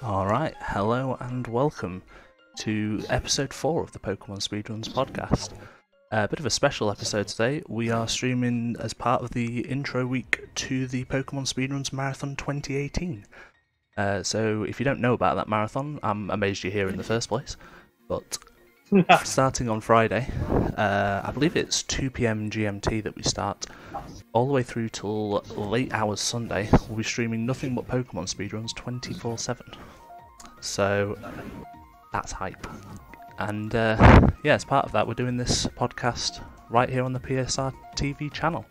Alright, hello and welcome to episode 4 of the PokemonSpeedruns Podcast. A bit of a special episode today. We are streaming as part of the intro week to the PokemonSpeedruns Marathon 2018. So if you don't know about that marathon, I'm amazed you're here in the first place. But starting on Friday, I believe it's 2 PM GMT that we start, all the way through till late hours Sunday. We'll be streaming nothing but Pokemon speedruns 24/7. So that's hype. And yeah, as part of that, we're doing this podcast right here on the PSR TV channel.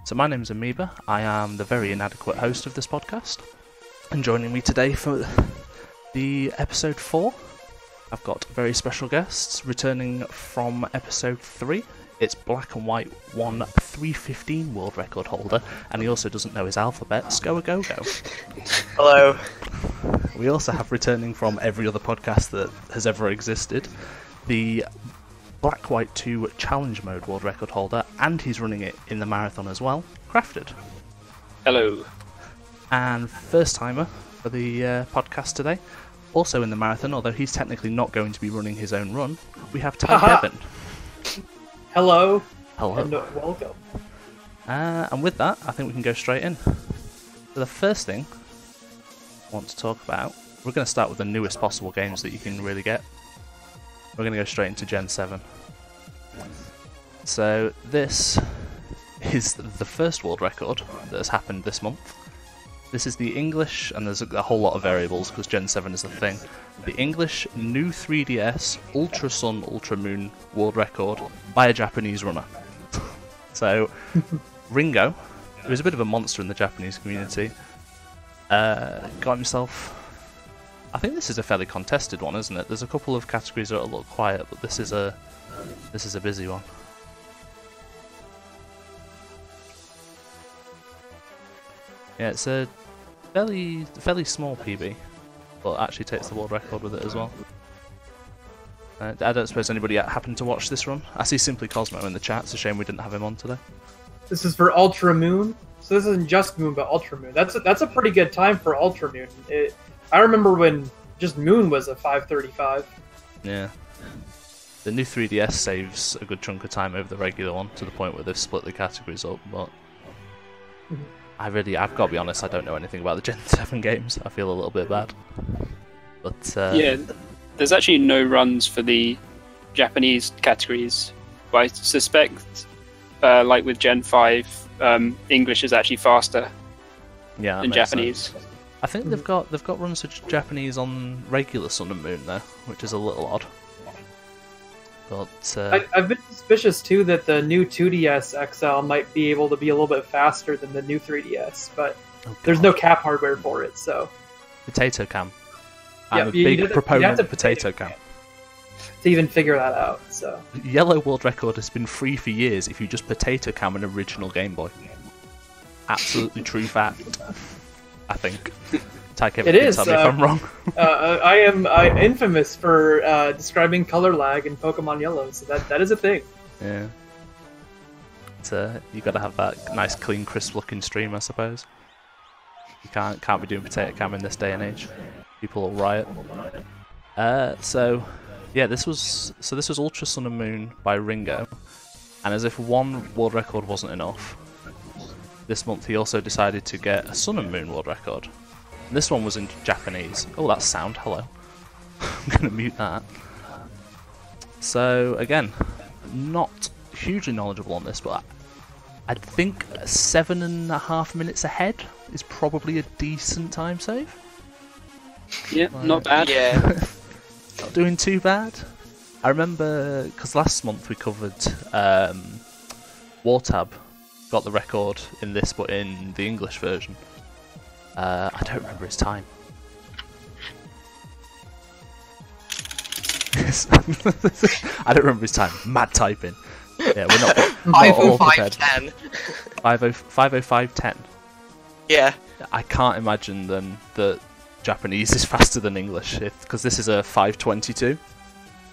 So my name's Amoeba. I am the very inadequate host of this podcast. And joining me today for the episode 4, I've got very special guests returning from episode 3. It's Black and White 315 world record holder, and he also doesn't know his alphabet, scoagogo. Hello. We also have returning from every other podcast that has ever existed, the Black White 2 challenge mode world record holder, and he's running it in the marathon as well, Crafted. Hello. And first timer for the podcast today, also in the marathon, although he's technically not going to be running his own run, we have Tikevin. Hello. Hello. And welcome. And with that, I think we can go straight in. So the first thing I want to talk about, we're going to start with the newest possible games that you can really get. We're going to go straight into Gen 7. So this is the first world record that has happened this month. This is the English, and there's a whole lot of variables because Gen 7 is the thing. The English new 3DS Ultra Sun Ultra Moon world record by a Japanese runner. So Ringo, who is a bit of a monster in the Japanese community, got himself. I think this is a fairly contested one, isn't it? There's a couple of categories that are a little quiet, but this is a busy one. Yeah, it's a fairly small PB, but actually takes the world record with it as well. I don't suppose anybody happened to watch this run. I see Simply Cosmo in the chat. It's a shame we didn't have him on today. This is for Ultra Moon. So this isn't just Moon, but Ultra Moon. That's a pretty good time for Ultra Moon. I remember when just Moon was a 5:35. Yeah. The new 3DS saves a good chunk of time over the regular one, to the point where they've split the categories up, but I've got to be honest, I don't know anything about the Gen 7 games. I feel a little bit bad. But yeah, there's actually no runs for the Japanese categories, but I suspect, like with Gen 5, English is actually faster than Japanese. Sense. I think they've got runs for Japanese on regular Sun and Moon though, which is a little odd. But I've been suspicious too that the new 2DS XL might be able to be a little bit faster than the new 3DS, but there's no cap hardware for it, so. Potato Cam. I'm a big proponent of Potato Cam. To even figure that out, so. Yellow world record has been free for years if you just Potato Cam an original Game Boy. Absolutely true fact. I think. It is. Tell me if I'm wrong. I am infamous for describing color lag in Pokemon Yellow, so that is a thing. Yeah. You got to have that nice, clean, crisp-looking stream, I suppose. You can't be doing Potato Cam in this day and age. People will riot. So yeah, this was Ultra Sun and Moon by Ringo, and as if one world record wasn't enough, this month he also decided to get a Sun and Moon world record. This one was in Japanese. Oh, that's sound. Hello. I'm going to mute that. So, again, not hugely knowledgeable on this, but I think 7.5 minutes ahead is probably a decent time save. Yeah, not bad. Yeah. Not doing too bad. I remember, because last month we covered Wartab, got the record in this, but in the English version. I don't remember his time. I don't remember his time. Mad typing. Yeah, we're not 5:05:10. 5:05:10. Yeah. I can't imagine then that Japanese is faster than English, because this is a 5:22.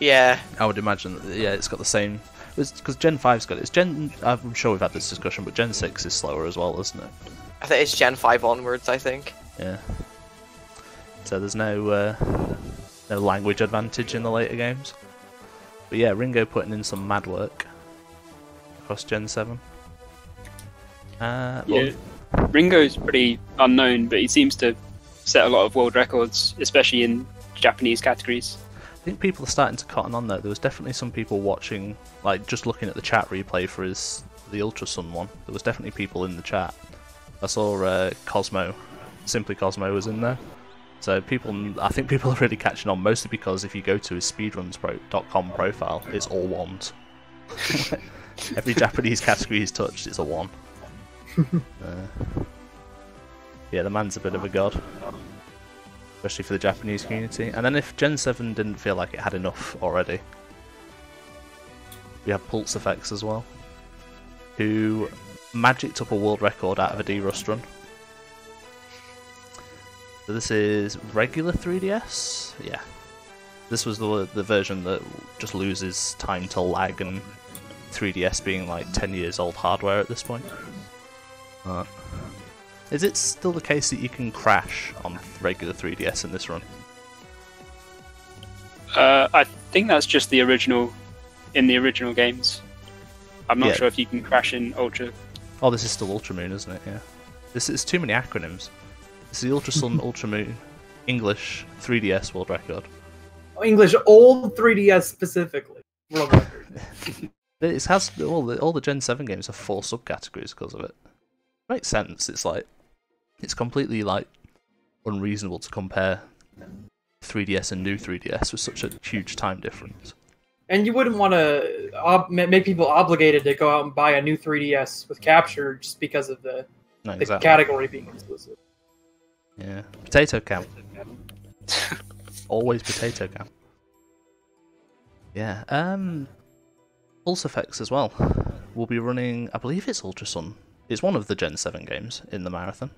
Yeah. I would imagine that, yeah, it's got the same. Because Gen 5's got it. I'm sure we've had this discussion, but Gen 6 is slower as well, isn't it? I think it's Gen 5 onwards, I think. Yeah. so there's no language advantage in the later games. But yeah, Ringo putting in some mad work across Gen 7. Yeah, Ringo's pretty unknown, but he seems to set a lot of world records, especially in Japanese categories. I think people are starting to cotton on though. There was definitely some people watching, like just looking at the chat replay for the Ultra Sun one. There was definitely people in the chat. I saw Cosmo, Simply Cosmo was in there. So I think people are really catching on, mostly because if you go to his speedruns.com profile, it's all ones. Every Japanese category he's touched, it's a 1. Yeah, the man's a bit of a god, especially for the Japanese community. And then if Gen 7 didn't feel like it had enough already, we have PulseEffects as well, who magicked up a world record out of a D-Rust run. So this is regular 3DS? Yeah. This was the version that just loses time to lag, and 3DS being like 10 years old hardware at this point. Is it still the case that you can crash on regular 3DS in this run? I think that's just the original, in the original games. I'm not sure if you can crash in Ultra. Oh, this is still Ultra Moon, isn't it? Yeah. This is too many acronyms. This is the Ultra Sun, Ultra Moon, English, 3DS world record. English, old 3DS specifically. World record. It has all the Gen 7 games have 4 subcategories because of it. Makes sense. It's completely like unreasonable to compare 3DS and new 3DS with such a huge time difference. And you wouldn't want to make people obligated to go out and buy a new 3DS with capture just because of the category being exclusive. Yeah, potato count. Always potato count. Yeah, PulseEffects as well. We'll be running, I believe it's Ultra Sun. It's one of the Gen 7 games in the marathon.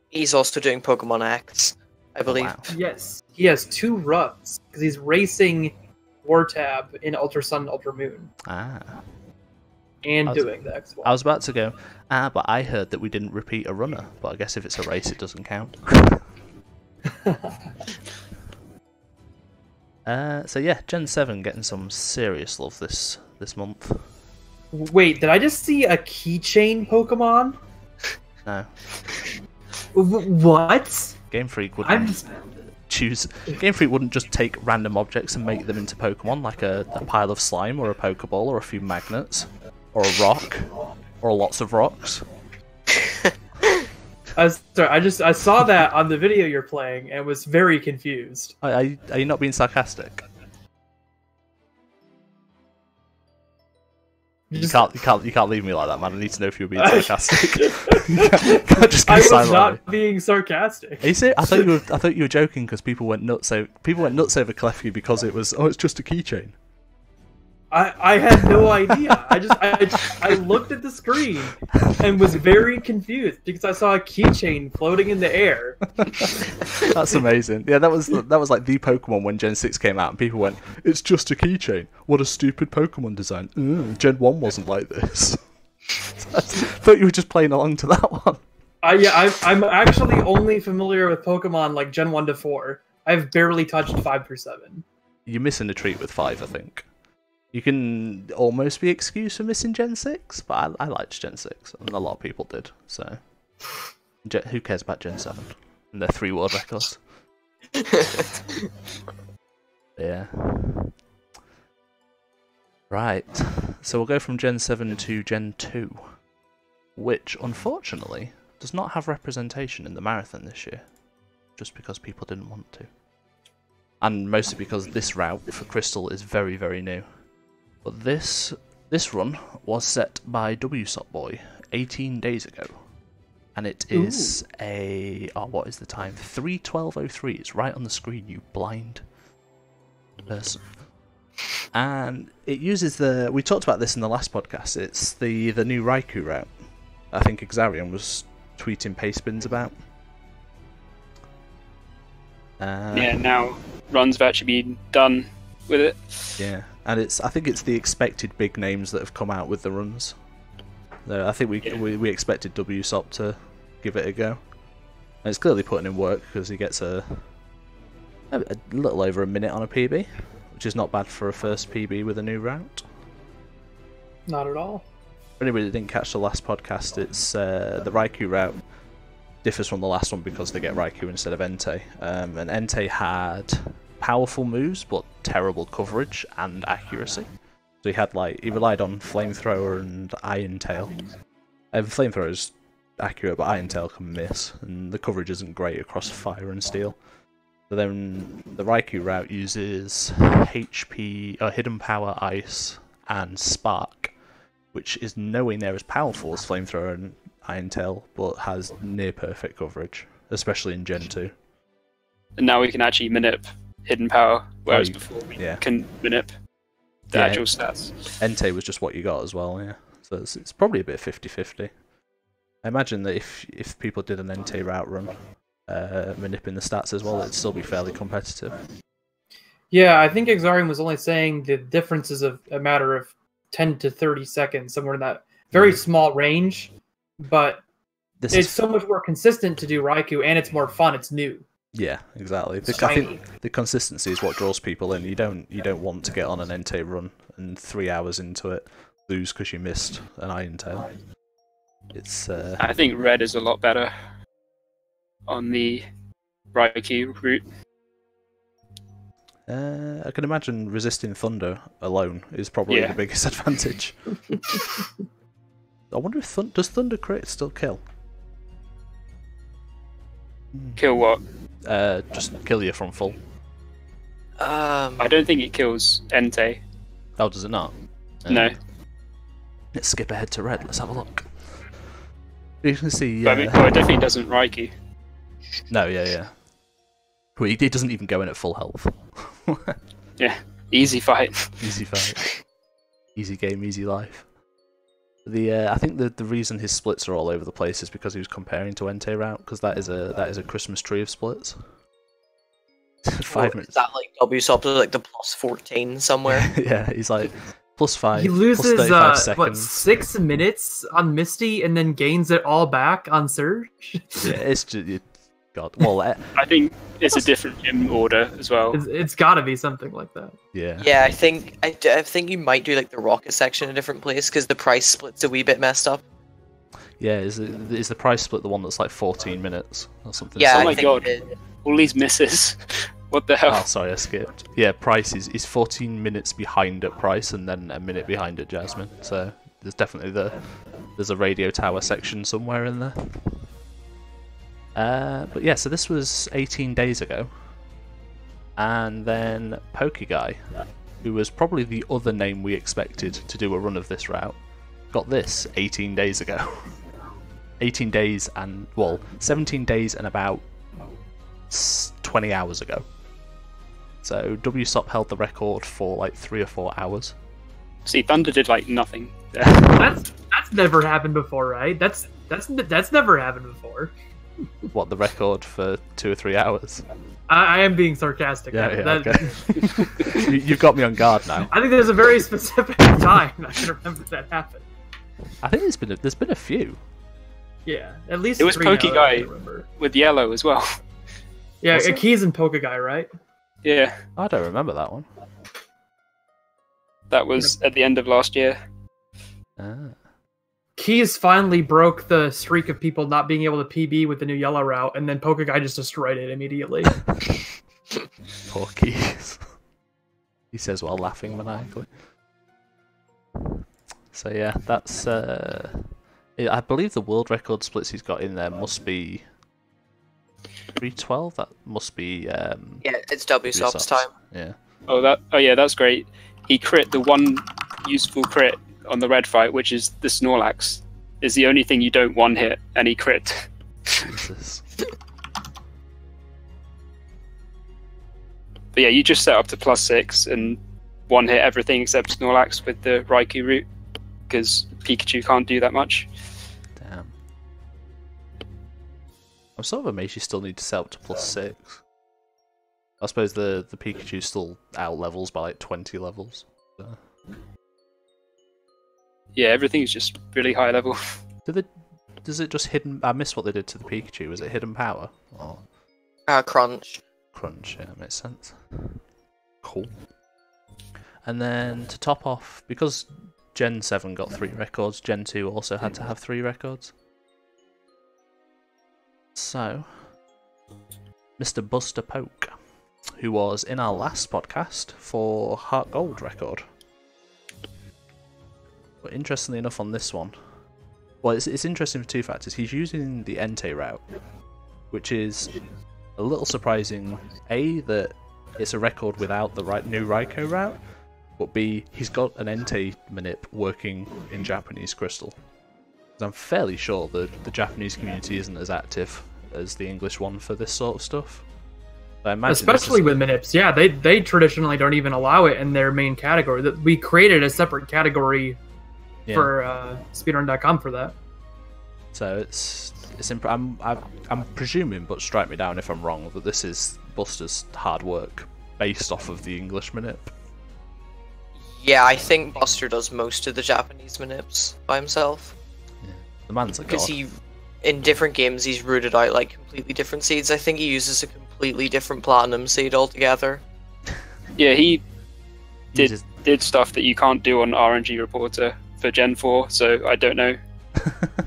He's also doing Pokemon X, I believe. Wow. Yes, he has 2 runs because he's racing Wartab in Ultra Sun and Ultra Moon. And doing the X1. I was about to go, but I heard that we didn't repeat a runner, but I guess if it's a race it doesn't count. So yeah, Gen 7 getting some serious love this month. Wait, did I just see a keychain Pokemon? No. What? Game Freak wouldn't Game Freak wouldn't just take random objects and make them into Pokemon, like a pile of slime or a Pokeball or a few magnets or a rock or lots of rocks. I saw that on the video you're playing and was very confused. Are you not being sarcastic? You can't leave me like that, man. I need to know if you're being sarcastic. I was not being sarcastic. Are you serious? I thought you were joking because people went nuts. So people went nuts over Klefki because it was it's just a keychain. I had no idea. I looked at the screen and was very confused because I saw a keychain floating in the air. That's amazing. Yeah, that was like the Pokemon when Gen 6 came out, and people went, "It's just a keychain. What a stupid Pokemon design." Gen 1 wasn't like this. I thought you were just playing along to that one. I'm actually only familiar with Pokemon like Gen 1 to 4. I've barely touched 5 through 7. You're missing a treat with 5, I think. You can almost be excused for missing Gen 6, but I liked Gen 6, and a lot of people did, so... Who cares about Gen 7? And their 3 world records. Yeah. Right, so we'll go from Gen 7 to Gen 2, which, unfortunately, does not have representation in the marathon this year, just because people didn't want to. And mostly because this route for Crystal is very, very new. But this run was set by wsopboy 18 days ago, and it is what is the time? 3:12:03. It's right on the screen, you blind person. And it uses we talked about this in the last podcast. It's the new Raikou route. I think Exarion was tweeting pace spins about. Yeah, now runs have actually been done with it. Yeah. And I think it's the expected big names that have come out with the runs. So I think we expected wsop to give it a go. And it's clearly putting in work because he gets a A little over a minute on a PB, which is not bad for a first PB with a new route. Not at all. For anybody that didn't catch the last podcast, it's the Raikou route differs from the last one because they get Raikou instead of Entei. And Entei had powerful moves, but terrible coverage and accuracy. So he relied on Flamethrower and Iron Tail. Flamethrower's accurate, but Iron Tail can miss, and the coverage isn't great across Fire and Steel. So then the Raikou route uses Hidden Power, Ice, and Spark, which is nowhere near as powerful as Flamethrower and Iron Tail, but has near perfect coverage, especially in Gen 2. And now we can actually manip Hidden Power, whereas before we can manip the actual stats. Entei was just what you got as well, yeah. So it's probably a bit 50-50. I imagine that if people did an Entei route run, manipping the stats as well, it'd still be fairly competitive. Yeah, I think Exarium was only saying the difference is a matter of 10 to 30 seconds, somewhere in that very small range, but it's so much more consistent to do Raikou, and it's more fun, it's new. Yeah, exactly. I think the consistency is what draws people in. You don't want to get on an Entei run and 3 hours into it lose because you missed an Iron Tail. It's I think red is a lot better on the Raikou route. I can imagine resisting Thunder alone is probably the biggest advantage. I wonder if does Thunder crit still kill? Kill what? Just kill you from full. I don't think it kills Entei. Oh, does it not? No. Let's skip ahead to red. Let's have a look. You can see. But it definitely doesn't Raikou. No, yeah. Well, he doesn't even go in at full health. Yeah, easy fight. Easy fight. Easy game, easy life. I think the reason his splits are all over the place is because he was comparing to Entei route, because that is a Christmas tree of splits. 5 minutes. Is that like wsop like the plus 14 somewhere? Yeah, he's like +5. He loses plus 35 seconds. 6 minutes on Misty and then gains it all back on Surge. Yeah, it's just God. Well, I think it's a different gym order as well. It's got to be something like that. Yeah. Yeah, I think you might do like the rocket section in a different place because the price split's a wee bit messed up. Yeah, is the price split the one that's like 14 minutes or something? Yeah, oh my god, all these misses. What the hell? Oh, sorry, I skipped. Yeah, price is 14 minutes behind at price and then a minute behind at Jasmine. So there's definitely there's a radio tower section somewhere in there. But yeah, so this was 18 days ago. And then pokeguy, who was probably the other name we expected to do a run of this route, got this 18 days ago. 18 days and, 17 days and about 20 hours ago. So wsop held the record for like 3 or 4 hours. See, Thunder did like nothing. That's never happened before, right? That's never happened before. What, the record for 2 or 3 hours? I am being sarcastic. Yeah, okay. You've got me on guard now. I think there's a very specific time I can remember that happened. I think there's been a few. Yeah, at least it was 3 now, pokeguy with yellow as well. Yeah, Keys and pokeguy, right? Yeah. I don't remember that one. That was at the end of last year. Keys finally broke the streak of people not being able to PB with the new yellow route, and then pokeguy just destroyed it immediately. Poor Keys. He says while laughing maniacally. So yeah, that's... I believe the world record splits he's got in there must be 312. That must be yeah, it's wsop's time. Yeah. Oh yeah, that's great. He crit the one useful crit on the red fight, which is the Snorlax. Is the only thing you don't one hit, and he crit. Jesus. But yeah, you just set up to +6 and one hit everything except Snorlax with the Raikou route, because Pikachu can't do that much. Damn. I'm sort of amazed you still need to set up to +6. I suppose the Pikachu still out levels by like 20 levels. So. Yeah, everything's just really high level. Does it just hidden? I missed what they did to the Pikachu. Was it hidden power? Or... Crunch. Crunch, yeah, makes sense. Cool. And then to top off, because Gen 7 got 3 records, Gen 2 also had to have 3 records. So, Mr. Buster Poke, who was in our last podcast for Heart Gold record. But interestingly enough on this one, well, it's interesting for 2 factors. He's using the Entei route, which is a little surprising. A, that it's a record without the new Raikou route, but B, he's got an Entei manip working in Japanese Crystal. I'm fairly sure that the Japanese community isn't as active as the English one for this sort of stuff. I imagine especially with manips, yeah, they traditionally don't even allow it in their main category. We created a separate category for speedrun.com for that. So I'm presuming, but strike me down if I'm wrong, that this is Buster's hard work based off of the English manip. Yeah, I think Buster does most of the Japanese manips by himself. Yeah. The man's a god. Because in different games, he's rooted out like completely different seeds. I think he uses a completely different platinum seed altogether. Yeah, he did stuff that you can't do on RNG Reporter for Gen 4, so I don't know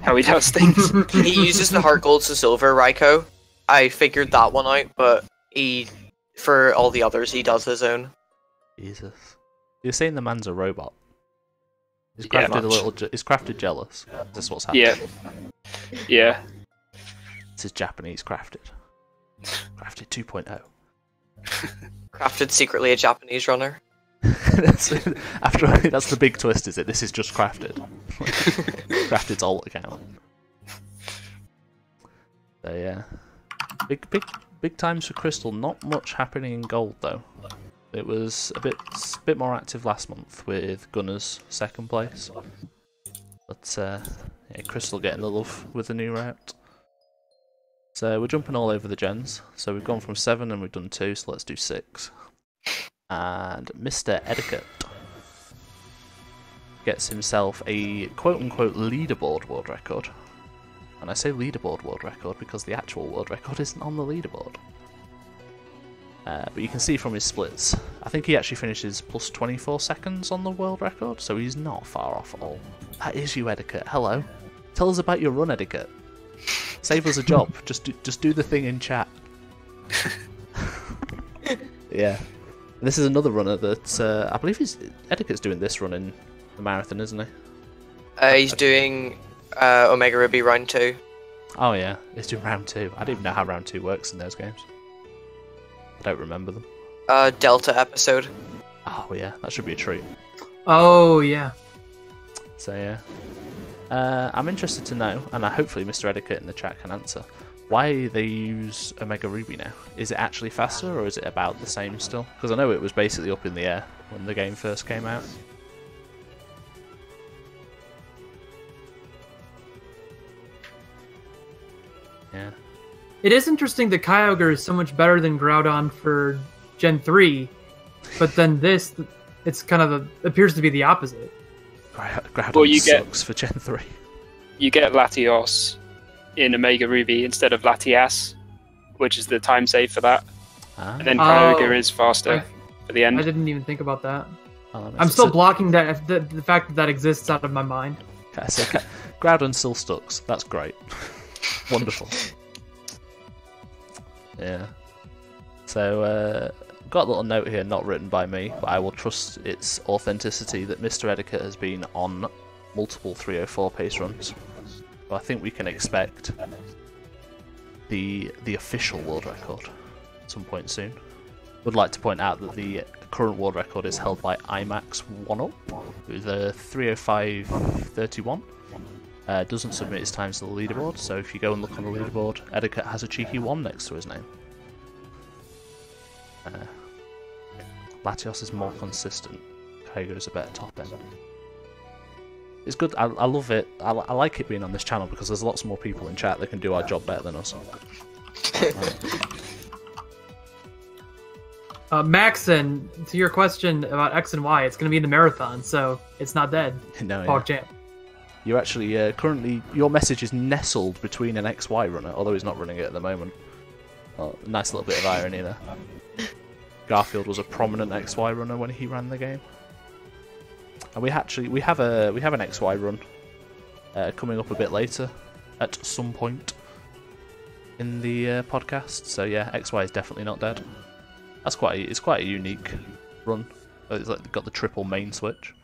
how he does things. He uses the Heart Gold to Silver Raikou. I figured that one out, but for all the others, he does his own. Jesus. You're saying the man's a robot. He's crafted he's crafted jealous. That's what's happening. Yeah. This is Japanese crafted. Crafted 2.0. Crafted secretly a Japanese runner. That's the big twist, is it? This is just crafted. Crafted's alt account. So yeah. Big times for Crystal. Not much happening in gold though. It was a bit more active last month with Gunner's 2nd place. But yeah, Crystal getting the love with the new route. So we're jumping all over the gens. So we've gone from 7 and we've done 2, so let's do 6. And Mr. Eddaket gets himself a quote-unquote leaderboard world record. And I say leaderboard world record because the actual world record isn't on the leaderboard. But you can see from his splits, I think he actually finishes plus 24 seconds on the world record, so he's not far off at all. That is you, Eddaket. Hello. Tell us about your run, Eddaket. Save us a job. Just do the thing in chat. Yeah. And this is another runner that I believe Eddaket's doing this run in the marathon, isn't he? He's doing Omega Ruby round 2. Oh yeah, he's doing round 2. I don't even know how round 2 works in those games. I don't remember them. Delta episode. Oh yeah, that should be a treat. Oh yeah. So yeah. I'm interested to know, and hopefully Mr. Eddaket in the chat can answer, why they use Omega Ruby now. Is it actually faster, or is it about the same still? Because I know it was basically up in the air when the game first came out. Yeah. It is interesting that Kyogre is so much better than Groudon for Gen 3, but then it's kind of appears to be the opposite. Groudon sucks for Gen 3. You get Latios in Omega Ruby instead of Latias, which is the time save for that. And then Kyogre is faster for the end. I didn't even think about that. I'm still blocking that the fact that exists out of my mind. Okay, so Groudon still sucks. That's great. Wonderful. Yeah. So, got a little note here, not written by me, but I will trust its authenticity, that Mr. Eddaket has been on multiple 304 pace runs. So I think we can expect the official world record at some point soon. Would like to point out that the current world record is held by IMAX 1UP, with a 305.31. Doesn't submit his times to the leaderboard, so if you go and look on the leaderboard, Eddaket has a cheeky 1 next to his name. Latios is more consistent. Kyogre is a better top end. It's good. I love it. I like it being on this channel because there's lots more people in chat that can do our job better than us. Maxon, to your question about X and Y, it's going to be in the marathon, so it's not dead. No, Pog Jam. You're actually currently, your message is nestled between an XY runner, although he's not running it at the moment. Oh, nice little bit of irony there. Garfield was a prominent XY runner when he ran the game, and we have an XY run coming up a bit later at some point in the podcast. So yeah, XY is definitely not dead. It's quite a unique run. It's like got the triple main switch.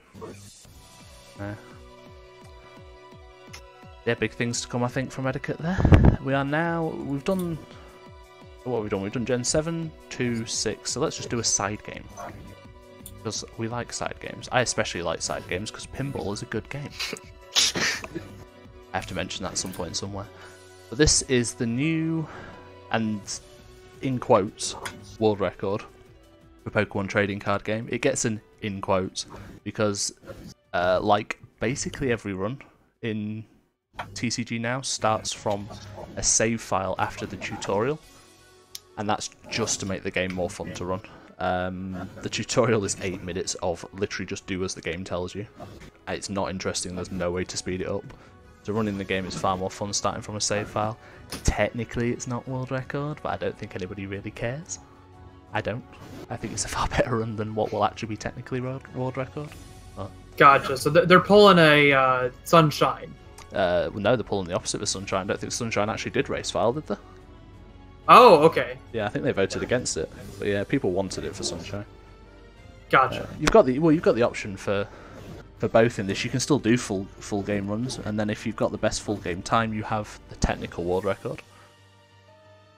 Yeah, big things to come, I think, from Eddaket there. We've done. What have we done? We've done Gen 7 to 6, so let's just do a side game. Because we like side games. I especially like side games because pinball is a good game. I have to mention that at some point somewhere. But this is the new, and in quotes, world record for Pokemon trading card game. It gets an in quotes because, like basically every run in TCG now starts from a save file after the tutorial. And that's just to make the game more fun to run. The tutorial is 8 minutes of literally just do as the game tells you. It's not interesting, there's no way to speed it up. So running the game is far more fun starting from a save file. Technically it's not world record, but I don't think anybody really cares. I don't. I think it's a far better run than what will actually be technically world record. But... Gotcha, so they're pulling a Sunshine. No, they're pulling the opposite of Sunshine. I don't think Sunshine actually did race file, did they? Oh, okay. Yeah, I think they voted against it, but yeah, people wanted it for Sunshine. Gotcha. You've got the option for both in this. You can still do full game runs, and then if you've got the best full game time, you have the technical world record.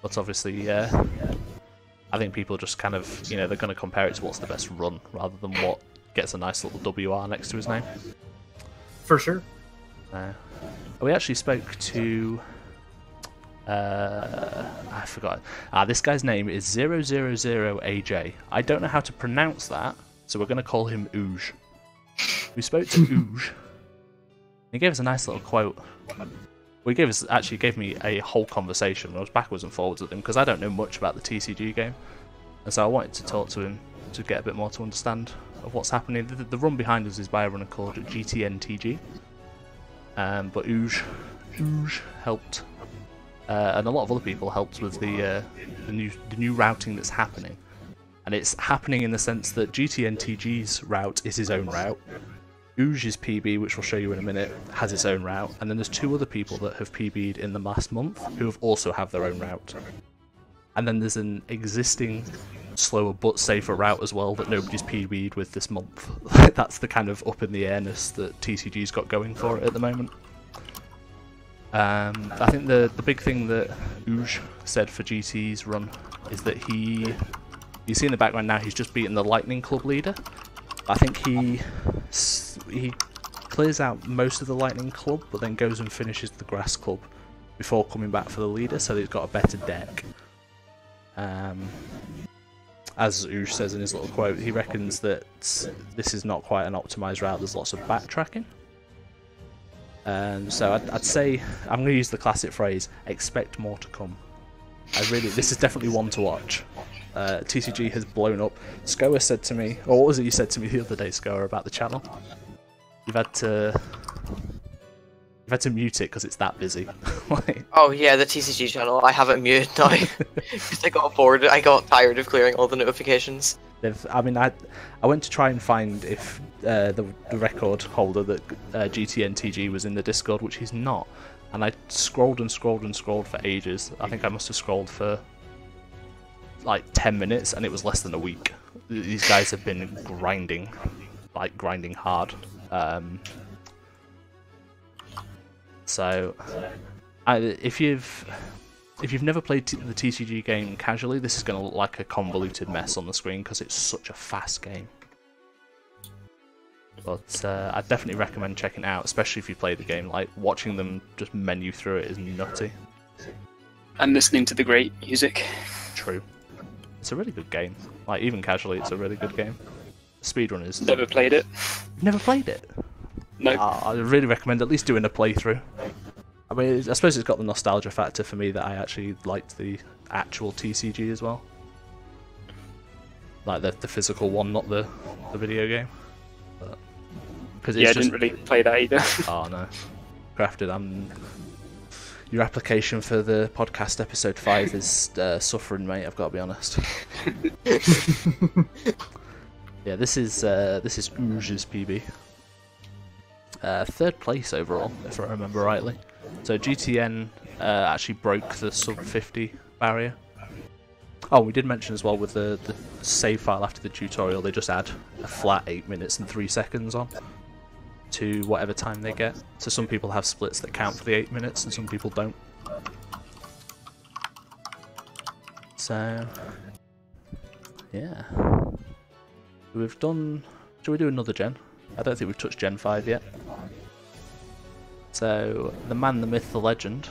But obviously, I think people just kind of, they're going to compare it to what's the best run rather than what gets a nice little WR next to his name. For sure. We actually spoke to. I forgot. This guy's name is 000AJ. I don't know how to pronounce that, so we're going to call him Ooge. We spoke to Ooge. He gave us a nice little quote. Well, he gave me a whole conversation. I was backwards and forwards with him because I don't know much about the TCG game, and so I wanted to talk to him to get a bit more to understand of what's happening. The run behind us is by a runner called GTNTG, but Ooge helped. And a lot of other people helped with the new routing that's happening, and it's happening in the sense that GTNTG's route is his own route. Ooge's PB, which we'll show you in a minute, has its own route, and then there's 2 other people that have PB'd in the last month who have also have their own route. And then there's an existing slower but safer route as well that nobody's PB'd with this month. That's the kind of up in the airness that TCG's got going for it at the moment. I think the big thing that Ooge said for GT's run is that you see in the background now, he's just beaten the Lightning Club leader. I think he clears out most of the Lightning Club, but then goes and finishes the Grass Club before coming back for the leader, so that he's got a better deck. As Ooge says in his little quote, he reckons that this is not quite an optimised route, there's lots of backtracking. So I'd say, I'm going to use the classic phrase, expect more to come. This is definitely one to watch. TCG has blown up. Scoa said to me, or what was it you said to me the other day, Scoa, about the channel? You've had to mute it because it's that busy. Like... Oh yeah, the TCG channel, I have it muted now. Because I got bored, I got tired of clearing all the notifications. I went to try and find if the record holder that GTNTG was in the Discord, which he's not, and I scrolled and scrolled and scrolled for ages. I think I must have scrolled for like 10 minutes, and it was less than a week. These guys have been grinding hard. So, if you've never played the TCG game casually, this is going to look like a convoluted mess on the screen because it's such a fast game. But I'd definitely recommend checking it out, especially if you play the game. Like, watching them just menu through it is nutty. And listening to the great music. True. It's a really good game. Like, even casually, it's a really good game. Speedrun is... Never played it. Never played it? No. I really recommend at least doing a playthrough. I mean, I suppose it's got the nostalgia factor for me that I actually liked the actual TCG as well. Like the physical one, not the video game. But, I didn't really play that either. Oh no. Crafted, Your application for the podcast episode 5 is suffering, mate. I've got to be honest. Yeah, this is Wh0misDS PB. 3rd place overall, if I remember rightly. So GTN actually broke the sub 50 barrier. Oh, we did mention as well with the save file after the tutorial, they just add a flat 8 minutes and 3 seconds on to whatever time they get. So some people have splits that count for the 8 minutes and some people don't. So, yeah. We've done... Shall we do another gen? I don't think we've touched Gen 5 yet. So, the man, the myth, the legend,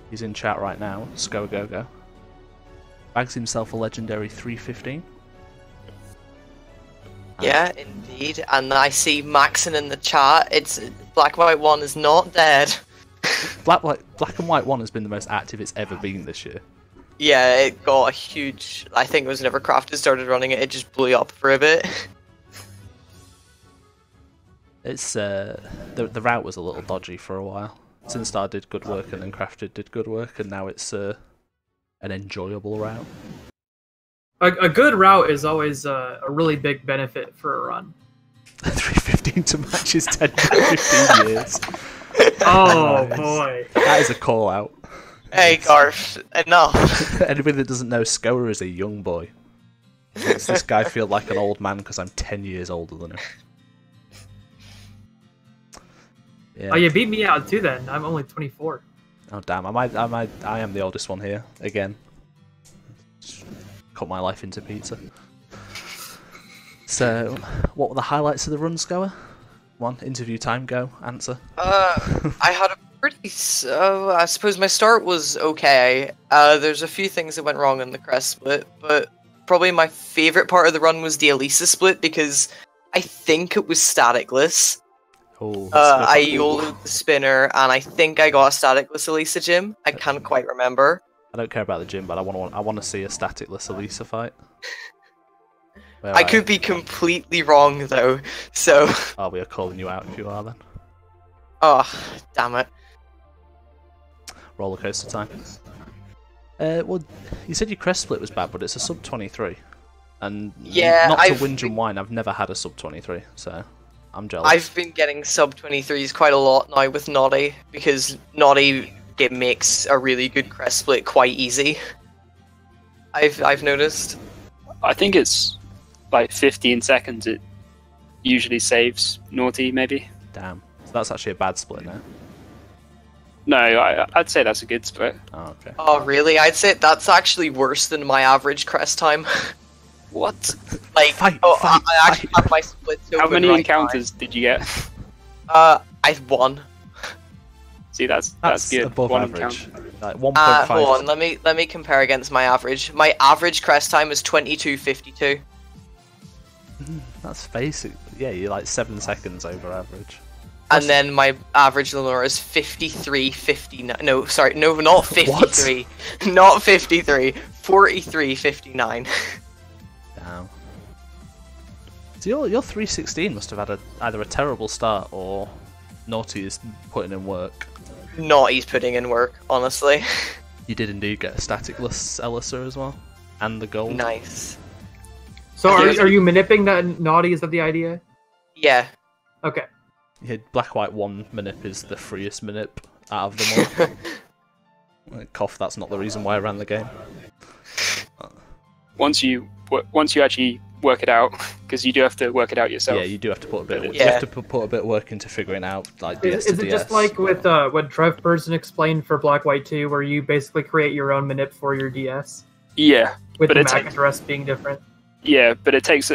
he's in chat right now, scoagogo. Bags himself a legendary 315. Yeah, indeed. And I see Maxon in the chat. It's Black White 1 is not dead. Black and White 1 has been the most active it's ever been this year. Yeah, it got a huge... I think it was whenever Crafted started running it, it just blew up for a bit. It's the route was a little dodgy for a while. Sinstar did good work and then Crafted did good work, and now it's an enjoyable route. A good route is always a really big benefit for a run. 315 to match is 10 to 15 years. Oh boy, that is a call out. Hey Garth, enough. Anybody that doesn't know, Scoa is a young boy. Makes this guy feel like an old man because I'm 10 years older than him. Yeah. Oh, you beat me out too then. I'm only 24. Oh damn, I am the oldest one here, again. Cut my life into pizza. So, what were the highlights of the run, Scoa? One, interview time, go, answer. I had a pretty... I suppose my start was okay. There's a few things that went wrong in the crest split, but probably my favourite part of the run was the Elisa split, because I think it was staticless. Oh, I YOLO'd the spinner, and I think I got a staticless Elisa gym. I can't quite remember. I don't care about the gym, but I want to see a staticless Elisa fight. I could be completely wrong though, so... Oh, we are calling you out if you are then. Oh, damn it. Roller coaster time. Well, you said your crest split was bad, but it's a sub 23. And yeah, not to whinge and whine, I've never had a sub 23, so I'm jealous. I've been getting sub 23s quite a lot now with Naughty, because Naughty it makes a really good crest split quite easy. I've noticed. I think it's like 15 seconds it usually saves Naughty, maybe. Damn. So that's actually a bad split now. No, I'd say that's a good split. Oh, okay. Oh, really? I'd say that's actually worse than my average crest time. What? Like, I actually have my splits open. How many right encounters did you get? I've won. See, that's good. Above one average. encounter. Like 1.5. Hold on, let me compare against my average. My average crest time is 22:52. That's basic. Yeah, you're like 7 seconds over average. And then my average Lenora is 53:59. No, sorry, no, not 53. Not 53. 43:59. Damn. So your 316 must have had either a terrible start or Naughty is putting in work. Naughty's putting in work, honestly. You did indeed get a staticless Elisa as well, and the gold. Nice. So are you maniping that Naughty? Is that the idea? Yeah. Okay. Yeah, Black White 1 manip is the freest manip out of them all. Cough, that's not the reason why I ran the game. Once you actually work it out, because you do have to work it out yourself. Yeah, you do have to put a bit. Yeah. You have to put a bit of work into figuring out like DS to Is it DS. just like with what Trev Person explained for Black White 2, where you basically create your own manip for your DS? Yeah, With but the it's MAC address being different. Yeah, but it takes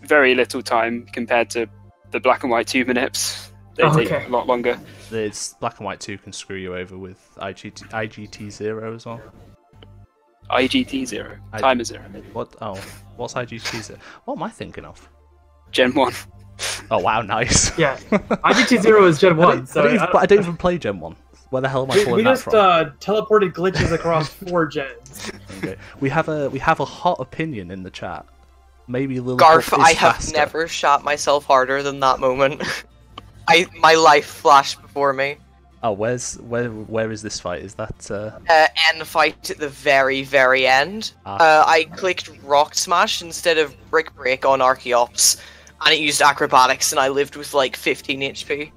very little time compared to the Black and White 2 manips. They take a lot longer. There's Black and White 2 can screw you over with IGT 0 as well. IGT 0. Timer 0. What? Oh, what's IGT 0? What am I thinking of? Gen 1. Oh wow, nice. Yeah, IGT 0 is Gen 1. I don't even play Gen 1. Where the hell am I pulling that from? We just teleported glitches across 4 gens. Okay. We have a hot opinion in the chat. Maybe a little. Garth, I have never shot myself harder than that moment. My life flashed before me. Oh, where is this fight? Is that End fight at the very, very end. I clicked Rock Smash instead of Brick Break on Archeops, and it used acrobatics, and I lived with like 15 HP.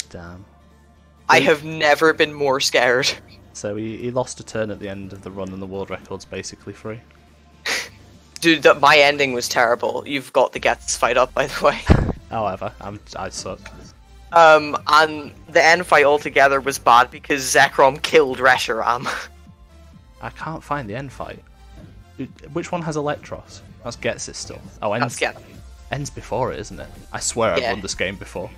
Damn. I have never been more scared. So he lost a turn at the end of the run, and the world record's basically free. Dude, my ending was terrible. You've got to get this fight up, by the way. However, I suck. And the end fight altogether was bad because Zekrom killed Reshiram. I can't find the end fight. Which one has Electros? That's Getsis still. Oh, ends before it, isn't it? I swear I've won this game before.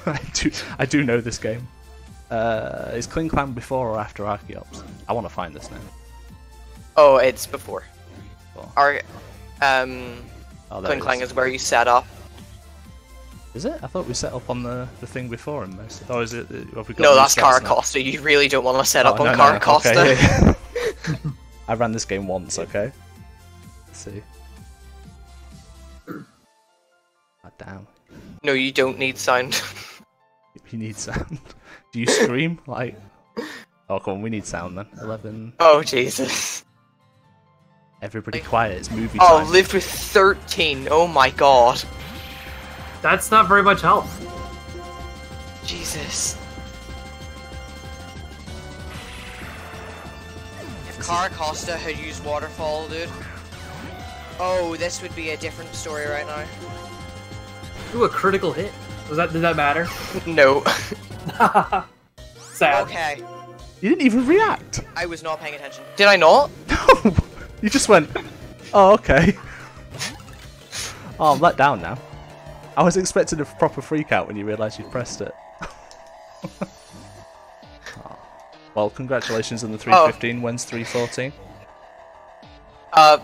I do know this game. Is Kling Clan before or after Archeops? I want to find this now. Oh, it's before. Oh, Kling Clan is where you set up. Is it? I thought we set up on the thing before him. Or is it? Have we got no, that's Caracosta. You really don't want to set up on Caracosta. Okay, yeah. I ran this game once, okay? Let's see. Damn. No, you don't need sound. You need sound. Do you scream? Like... Oh, come on, we need sound then. 11... Oh, Jesus. Everybody quiet, it's movie time. Oh, lived with 13. Oh my god. That's not very much health. Jesus. If Caracosta had used Waterfall, dude. Oh, this would be a different story right now. Ooh, a critical hit. Did that matter? No. Sad. Okay. You didn't even react. I was not paying attention. Did I not? No. You just went, oh, okay. Oh, I'm let down now. I was expecting a proper freak out when you realised you'd pressed it. Oh. Well, congratulations on the 315. When's 314?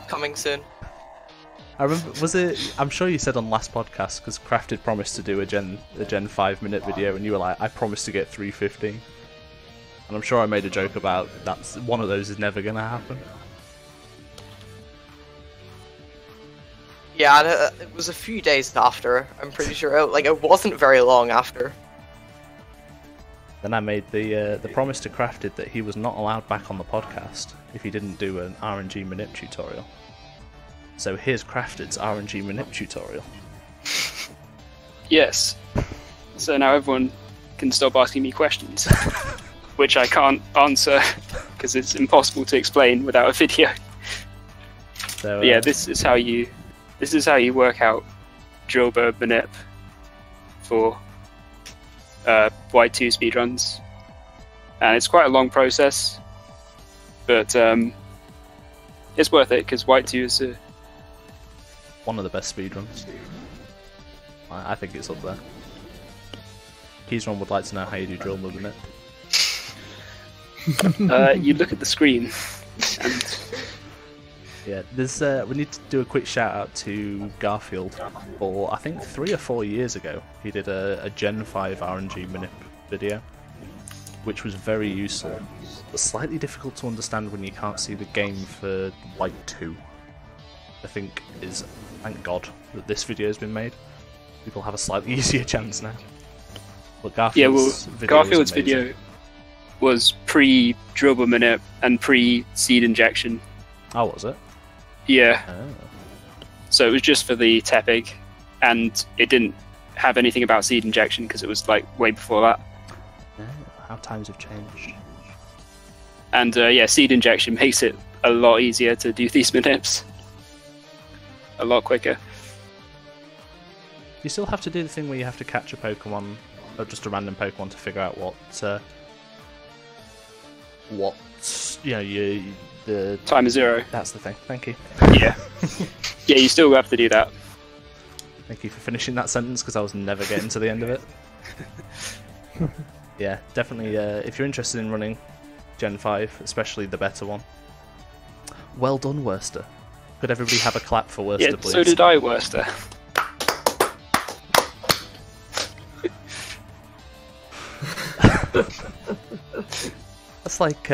Coming soon. I remember, was it? I'm sure you said on last podcast because Crafted promised to do a Gen 5-minute video, and you were like, "I promised to get 315." And I'm sure I made a joke about that's one of those is never gonna happen. Yeah, it was a few days after. I'm pretty sure. Like, it wasn't very long after. Then I made the promise to Crafted that he was not allowed back on the podcast if he didn't do an RNG manip tutorial. So here's Crafted's RNG manip tutorial. Yes. So now everyone can stop asking me questions, which I can't answer because it's impossible to explain without a video. So yeah, this is how you work out Drillbird manip for Y2 speedruns, and it's quite a long process, but it's worth it because Y2 is one of the best speedruns. I think it's up there. Keysron would like to know how you do drill mode in it. You look at the screen. And... Yeah, there's. We need to do a quick shout out to Garfield. For I think 3 or 4 years ago, he did a Gen 5 RNG manip video, which was very useful, but slightly difficult to understand when you can't see the game for like 2. I think is thank God that this video has been made. People have a slightly easier chance now. But Garfield's video was pre-Drillbird manip and pre-seed injection. Oh, was it? Yeah. Oh. So it was just for the Tepig, and it didn't have anything about seed injection because it was like way before that. Oh, how times have changed. And yeah, seed injection makes it a lot easier to do these manips. A lot quicker. You still have to do the thing where you have to catch a Pokemon, or just a random Pokemon, to figure out what the time is 0. That's the thing. Thank you. Yeah. Yeah, you still have to do that. Thank you for finishing that sentence because I was never getting to the end of it. Yeah, definitely. If you're interested in running Gen 5, especially the better one, well done, Worster. Could everybody have a clap for Worster, please? So did I, Worster. That's like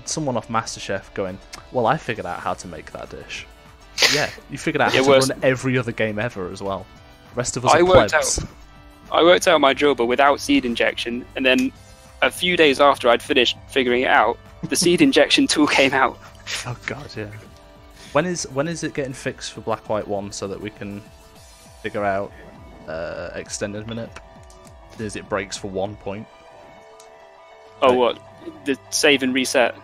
someone off MasterChef going, well, I figured out how to make that dish. Yeah, you figured out how to run every other game ever as well. The rest of us are plebs. I worked out my job, but without seed injection, and then a few days after I'd finished figuring it out, the seed injection tool came out. Oh god, yeah. When is it getting fixed for Black White 1 so that we can figure out extended minute? Is it breaks for 1 point? Oh, what? The save and reset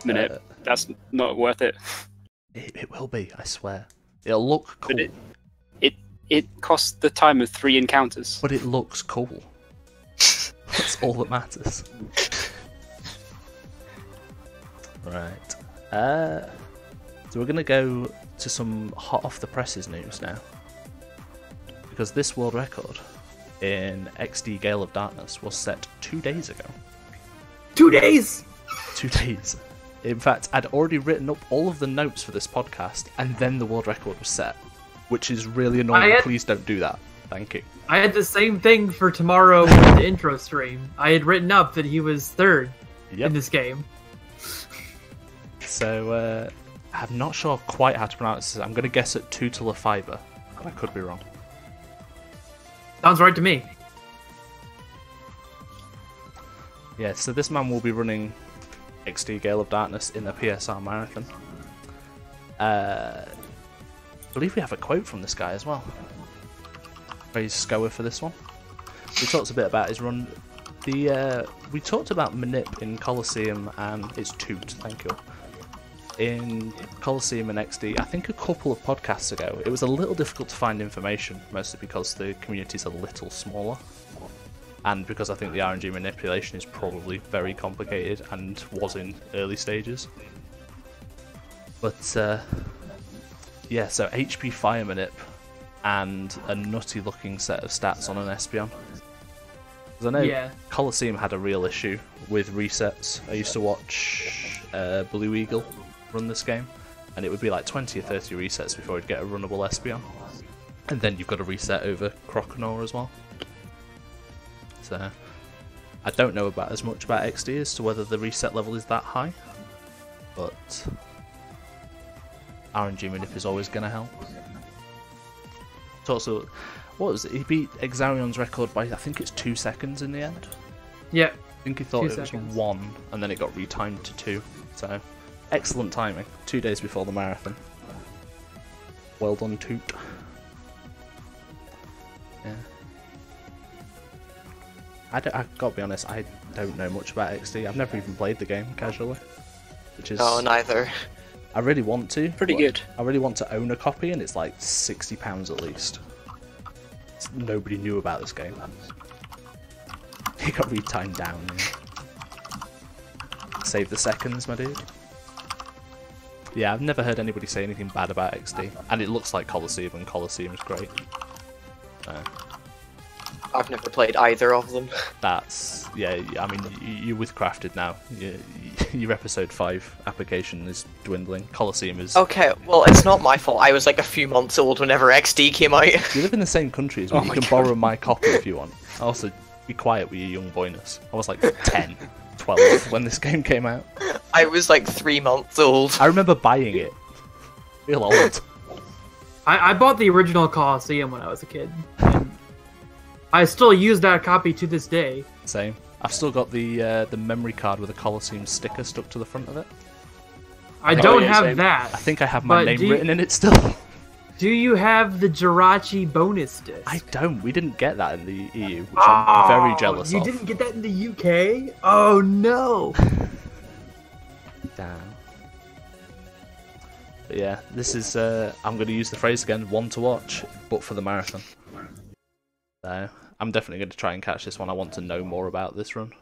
minute? That's not worth it. It will be, I swear. It'll look cool. But it costs the time of 3 encounters. But it looks cool. That's all that matters. Right. So we're going to go to some hot off the presses news now. Because this world record in XD Gale of Darkness was set 2 days ago. 2 days? 2 days. In fact, I'd already written up all of the notes for this podcast, and then the world record was set. Which is really annoying. Please don't do that. Thank you. I had the same thing for tomorrow with the intro stream. I had written up that he was third in this game. So, I'm not sure quite how to pronounce this. I'm going to guess at Tutela Fiber, but I could be wrong. Sounds right to me. Yeah, so this man will be running XD Gale of Darkness in the PSR Marathon. I believe we have a quote from this guy as well. He's Scoa for this one. He talks a bit about his run. We talked about Manip in Colosseum and it's Toot, thank you. In Colosseum and XD, I think a couple of podcasts ago, it was a little difficult to find information, mostly because the community's a little smaller. And because I think the RNG manipulation is probably very complicated and was in early stages. But, yeah, so HP Fire Manip and a nutty looking set of stats on an Espeon. Because I know Colosseum had a real issue with resets. I used to watch Blue Eagle run this game, and it would be like 20 or 30 resets before you'd get a runnable Espeon. And then you've got to reset over Croconaw as well. So, I don't know about as much about XD as to whether the reset level is that high, but RNG Manip is always going to help. It's also, what was it? He beat Exarion's record by, I think it's 2 seconds in the end. Yeah. I think he thought it was 1, and then it got retimed to 2. So, excellent timing. 2 days before the marathon. Well done, Toot. Yeah. I've got to be honest, I don't know much about XD. I've never even played the game casually. Which is... No, neither. I really want to. Pretty good. I really want to own a copy, and it's like £60 at least. Nobody knew about this game. It got retimed down. Save the seconds, my dude. Yeah, I've never heard anybody say anything bad about XD, and it looks like Colosseum, and Colosseum is great. I've never played either of them. That's, yeah, I mean, you're with Crafted now. Your episode 5 application is dwindling. Colosseum is... Okay, well, it's not my fault. I was like a few months old whenever XD came out. You live in the same country as me. You can borrow my copy if you want. Also, be quiet with your young boyness. I was like 10, 12 when this game came out. I was like 3 months old. I remember buying it. Real old. I bought the original Colosseum when I was a kid. And I still use that copy to this day. Same. I've still got the memory card with a Colosseum sticker stuck to the front of it. I don't have that. I think I have my name written in it still. Do you have the Jirachi bonus disc? I don't. We didn't get that in the EU, which I'm very jealous of. You didn't get that in the UK? Oh no! Damn. But yeah, this is, I'm going to use the phrase again, one to watch, but for the marathon. So, I'm definitely going to try and catch this one. I want to know more about this run.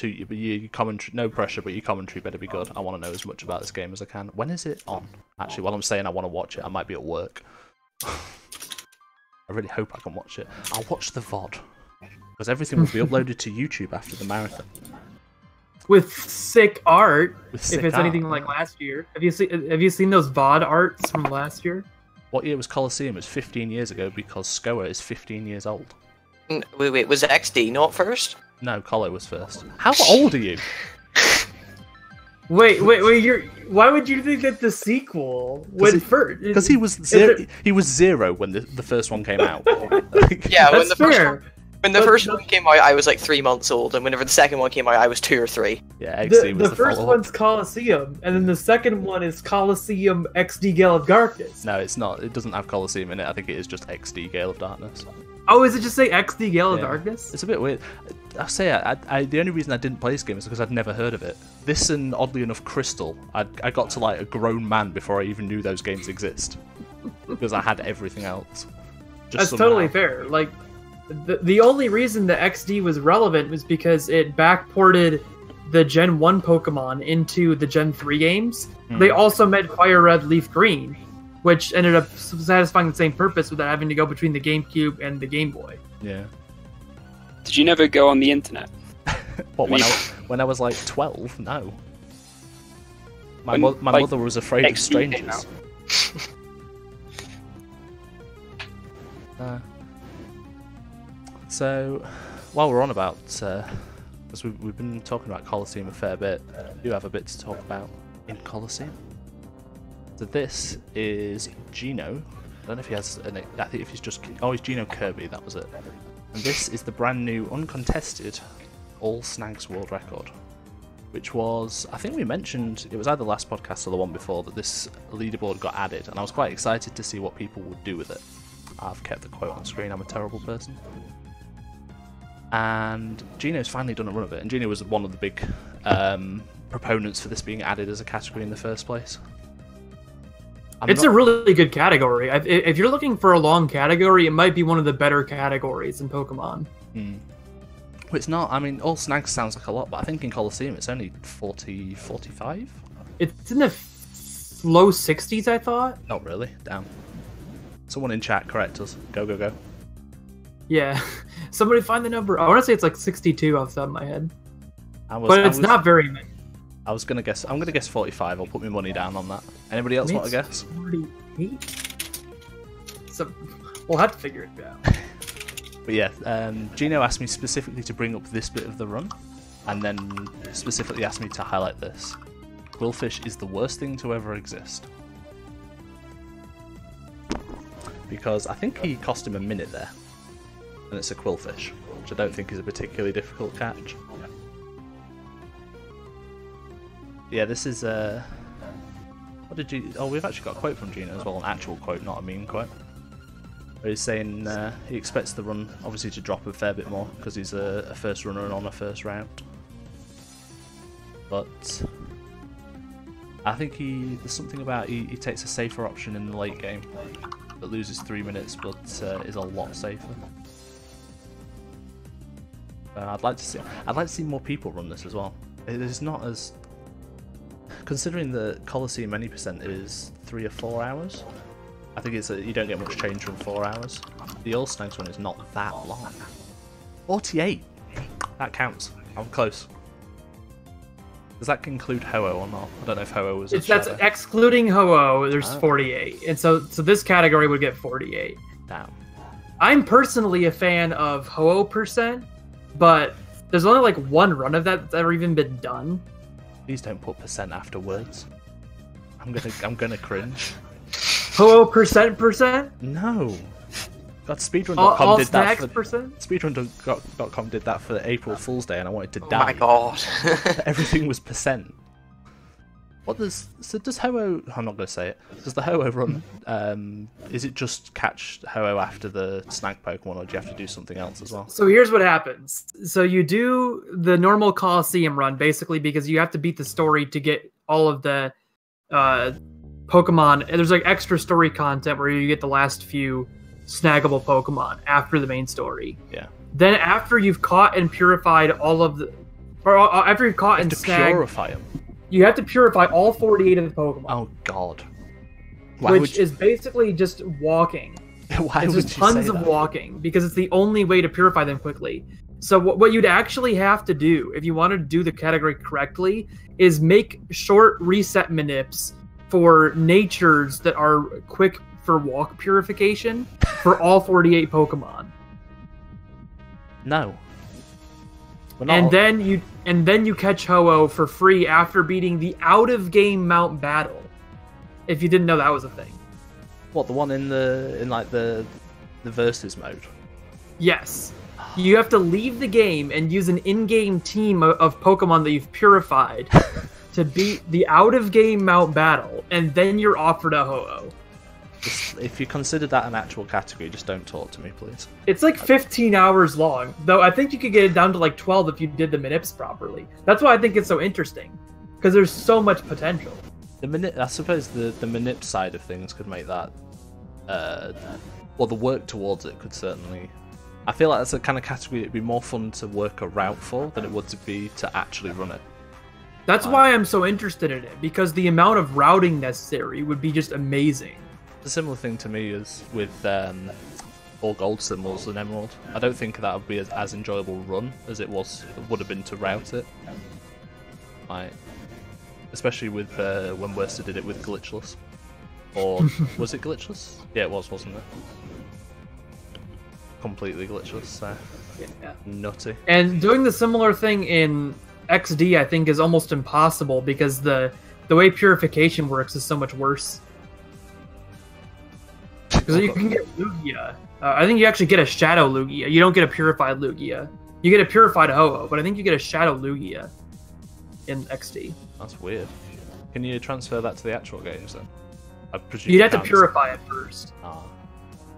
Your commentary, no pressure, but your commentary better be good. I want to know as much about this game as I can. When is it on? Actually, while I'm saying I want to watch it, I might be at work. I really hope I can watch it. I'll watch the VOD, because everything will be uploaded to YouTube after the marathon. With sick art, if it's anything like last year. Have you seen those VOD arts from last year? What year was Colosseum? It was 15 years ago, because Scoa is 15 years old. Wait, was XD not first? No, Colo was first. How old are you? Wait, why would you think that the sequel would first? Because he was 0 when the first one came out. Yeah, that's fair. When the first one came out, I was like 3 months old, and whenever the second one came out, I was 2 or 3. Yeah, XD was the first one's Colosseum, and then the second one is Colosseum XD Gale of Darkness. No, it's not. It doesn't have Colosseum in it. I think it is just XD Gale of Darkness. Oh, is it just say XD Gale of Darkness? It's a bit weird. I say the only reason I didn't play this game is because I'd never heard of it. This and oddly enough, Crystal. I got to like a grown man before I even knew those games exist because I had everything else. That's totally fair. Like. The only reason the XD was relevant was because it backported the Gen 1 Pokemon into the Gen 3 games. They also made Fire Red, Leaf Green, which ended up satisfying the same purpose without having to go between the GameCube and the Game Boy. Yeah. Did you never go on the internet? What, when I was like 12? No. My mother was afraid of strangers. So, while we're on about, because we've been talking about Colosseum a fair bit, we do have a bit to talk about in Colosseum. So this is Geno. I don't know if he has I think if he's just... Oh, he's Geno Kirby, that was it. And this is the brand new, uncontested, All Snags world record. Which was... I think we mentioned, it was either the last podcast or the one before, that this leaderboard got added. And I was quite excited to see what people would do with it. I've kept the quote on screen, I'm a terrible person. And Geno's finally done a run of it, and Geno was one of the big proponents for this being added as a category in the first place. It's a really good category. If you're looking for a long category, it might be one of the better categories in Pokemon. Well, it's not. I mean, All Snags sounds like a lot, but I think in Colosseum it's only 40, 45? It's in the low 60s, I thought. Not really. Damn. Someone in chat correct us. Go, go, go. Yeah. Somebody find the number. I want to say it's like 62 off the top of my head. But it's not very many. I was gonna guess. I'm gonna guess 45. I'll put my money down on that. Anybody else want to guess? 48. So we'll have to figure it out. But yeah, Geno asked me specifically to bring up this bit of the run, and then specifically asked me to highlight this. Quillfish is the worst thing to ever exist. Because I think he cost him a minute there, and it's a Quillfish, which I don't think is a particularly difficult catch. Yeah, this is what did you... Oh, we've actually got a quote from Geno as well, an actual quote, not a meme quote. Where he's saying he expects the run obviously to drop a fair bit more because he's a first runner and on a first round. But I think there's something about he takes a safer option in the late game that loses 3 minutes but is a lot safer. I'd like to see more people run this as well. It is not as... Considering the Colosseum any percent is 3 or 4 hours, I think it's you don't get much change from 4 hours. The All Snags one is not that long. 48! That counts. I'm close. Does that include Ho-Oh or not? I don't know if Ho-Oh was... That's excluding Ho-Oh, there's 48. And so this category would get 48. Damn. I'm personally a fan of Ho-Oh percent, but there's only like one run of that that's ever even been done. Please don't put percent afterwards. I'm gonna cringe. Ho-Oh percent? No. God, speedrun.com did that for percent? Speedrun.com did that for April Fool's Day, and I wanted to die. Oh my god. Everything was percent. Does Ho-Oh... I'm not going to say it. Does the Ho-Oh run... is it just catch Ho-Oh after the snag Pokemon, or do you have to do something else as well? So here's what happens. So you do the normal Colosseum run, basically, because you have to beat the story to get all of the Pokemon. There's like extra story content where you get the last few snaggable Pokemon after the main story. Yeah. Then after you've caught and purified all of the... Or after you've caught and snagged... purify them. You have to purify all 48 of the Pokemon. Oh god. Which is basically just walking. Why it's would just you say tons of that? walking, because it's the only way to purify them quickly. So what you'd actually have to do, if you wanted to do the category correctly, is make short reset manips for natures that are quick for walk purification for all 48 Pokemon. No. And then you catch Ho-Oh for free after beating the out-of-game mount battle. If you didn't know that was a thing. What, the one in the versus mode? Yes. You have to leave the game and use an in-game team of Pokemon that you've purified to beat the out-of-game mount battle, and then you're offered a Ho-Oh. If you consider that an actual category, just don't talk to me, please. It's like 15 hours long, though I think you could get it down to like 12 if you did the Manips properly. That's why I think it's so interesting, because there's so much potential. I suppose the Manip side of things could make that, well, the work towards it could certainly... I feel like that's a kind of category that'd be more fun to work a route for than it would to be to actually run it. That's why I'm so interested in it, because the amount of routing necessary would be just amazing. A similar thing to me is with all gold symbols and emerald. I don't think that would be as enjoyable run as it would have been to route it. Like, especially with when Worcester did it with glitchless, or was it glitchless? Yeah, it was, wasn't it? Completely glitchless. So yeah. Nutty. And doing the similar thing in XD, I think, is almost impossible because the way purification works is so much worse. Because you can get Lugia. I think you actually get a Shadow Lugia. You don't get a Purified Lugia. You get a Purified Ho-Oh, but I think you get a Shadow Lugia in XD. That's weird. Can you transfer that to the actual games then? I presume you'd have to purify it first. Ah.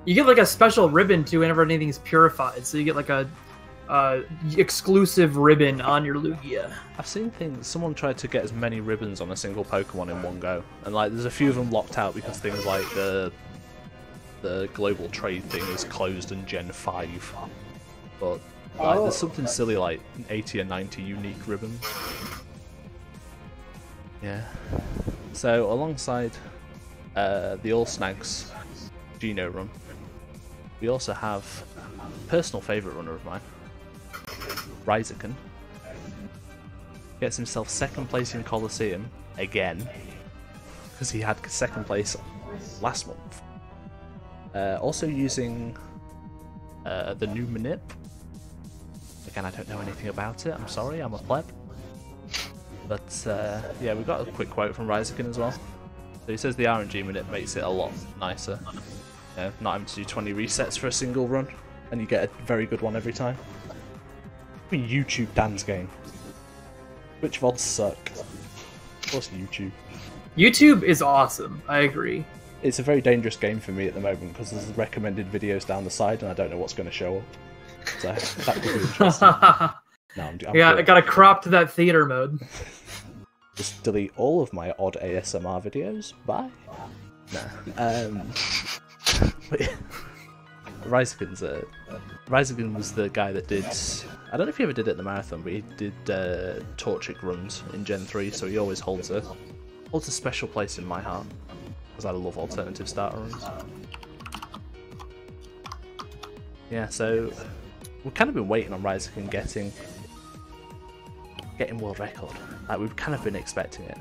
You get like a special ribbon too whenever anything's purified, so you get like a exclusive ribbon on your Lugia. I've seen things. Someone tried to get as many ribbons on a single Pokemon in one go, and like there's a few of them locked out because things like the global trade thing is closed in Gen 5. But like, there's something silly like 80 or 90 unique ribbons. Yeah. So alongside the All Snags Geno run, we also have a personal favourite runner of mine, Ryziken. Gets himself second place in Colosseum again, because he had second place last month. Also using the new Manip. Again, I don't know anything about it, I'm sorry, I'm a pleb. But yeah, we've got a quick quote from Ryziken as well. So he says the RNG Manip makes it a lot nicer. Not having to do 20 resets for a single run, and you get a very good one every time. I mean, YouTube Dan's game. Which VODs suck? Of course YouTube. YouTube is awesome, I agree. It's a very dangerous game for me at the moment because there's recommended videos down the side and I don't know what's going to show up. So that could be interesting. No, I gotta crop to that theater mode. Just delete all of my odd ASMR videos. Bye. No. Ryziken was the guy that did... I don't know if he ever did it at the marathon, but he did Torchic runs in Gen 3, so he always holds a special place in my heart. Because I love alternative starter runs. Yeah, so we've kind of been waiting on Ryziken getting world record. Like, we've kind of been expecting it,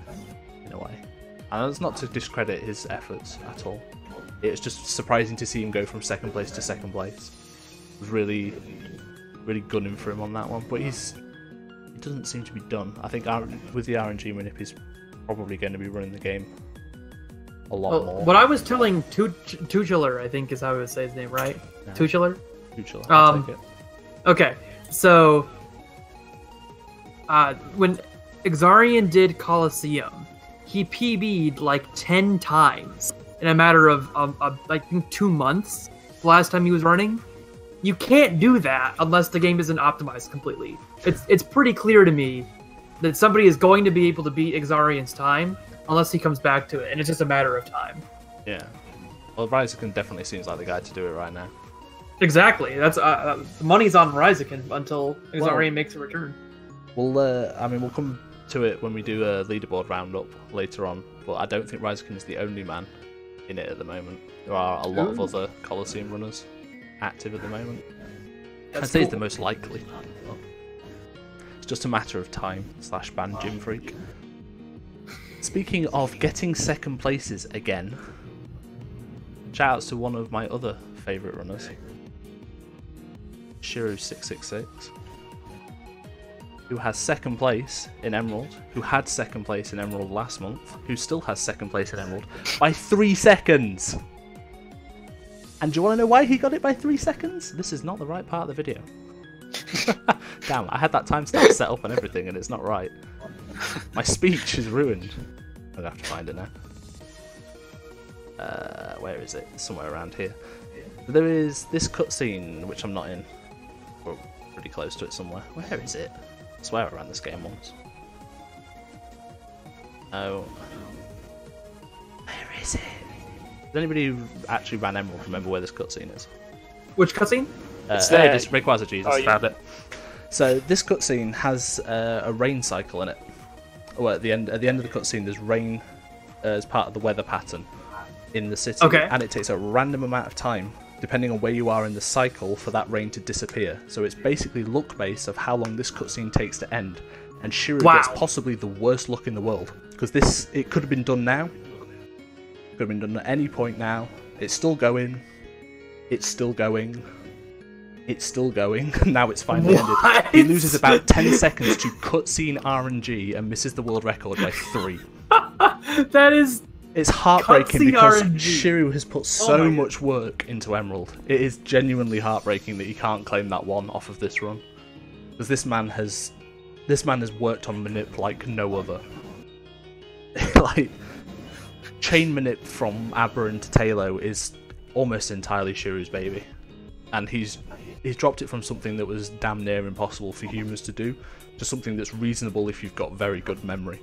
in a way. And it's not to discredit his efforts at all. It's just surprising to see him go from second place to second place. I was really gunning for him on that one, but he doesn't seem to be done. I think with the RNG Manip, he's probably going to be running the game a lot more. What I was telling Tuchiller, I think is how I would say his name, right? No. Tuchiller? Tuchiller, I'll take it. Okay, so when Exarian did Colosseum, he PB'd like 10 times in a matter of I think 2 months the last time he was running. You can't do that unless the game isn't optimized completely. It's pretty clear to me that somebody is going to be able to beat Exarian's time unless he comes back to it, and it's just a matter of time. Yeah. Well, Ryziken definitely seems like the guy to do it right now. Exactly. That's the money's on Ryziken until Exarian makes a return. We'll come to it when we do a leaderboard roundup later on, but I don't think Ryziken is the only man in it at the moment. There are a lot of other Colosseum runners active at the moment. I'd say he's the most likely. It's just a matter of time / ban Gym Freak. Speaking of getting second places again, shoutouts to one of my other favourite runners, Shiru666. who has second place in Emerald, who had second place in Emerald last month, who still has second place in Emerald, by 3 seconds! And do you want to know why he got it by 3 seconds? This is not the right part of the video. Damn, I had that timestamp set up and everything and it's not right. My speech is ruined. I'm going to have to find it now. Where is it? Somewhere around here. There is this cutscene, which I'm not in. We're pretty close to it somewhere. Where is it? I swear I ran this game once. Oh. Where is it? Does anybody who actually ran Emerald remember where this cutscene is? Which cutscene? It's there. It's wh0misDS. I found it. So this cutscene has a rain cycle in it. Well, at the end of the cutscene, there's rain as part of the weather pattern in the city, and it takes a random amount of time, depending on where you are in the cycle, for that rain to disappear. So it's basically luck based of how long this cutscene takes to end. And Shiru gets possibly the worst luck in the world, because it could have been done now. Could have been done at any point now. It's still going. It's still going. It's still going. Now it's finally ended. He loses about 10 seconds to cutscene RNG and misses the world record by 3. That is. It's heartbreaking because Shiru has put so much work into Emerald. It is genuinely heartbreaking that he can't claim that one off of this run, because this man has worked on manip like no other. Like, chain manip from Abra into Talo is almost entirely Shiru's baby, and he's dropped it from something that was damn near impossible for humans to do to something that's reasonable if you've got very good memory,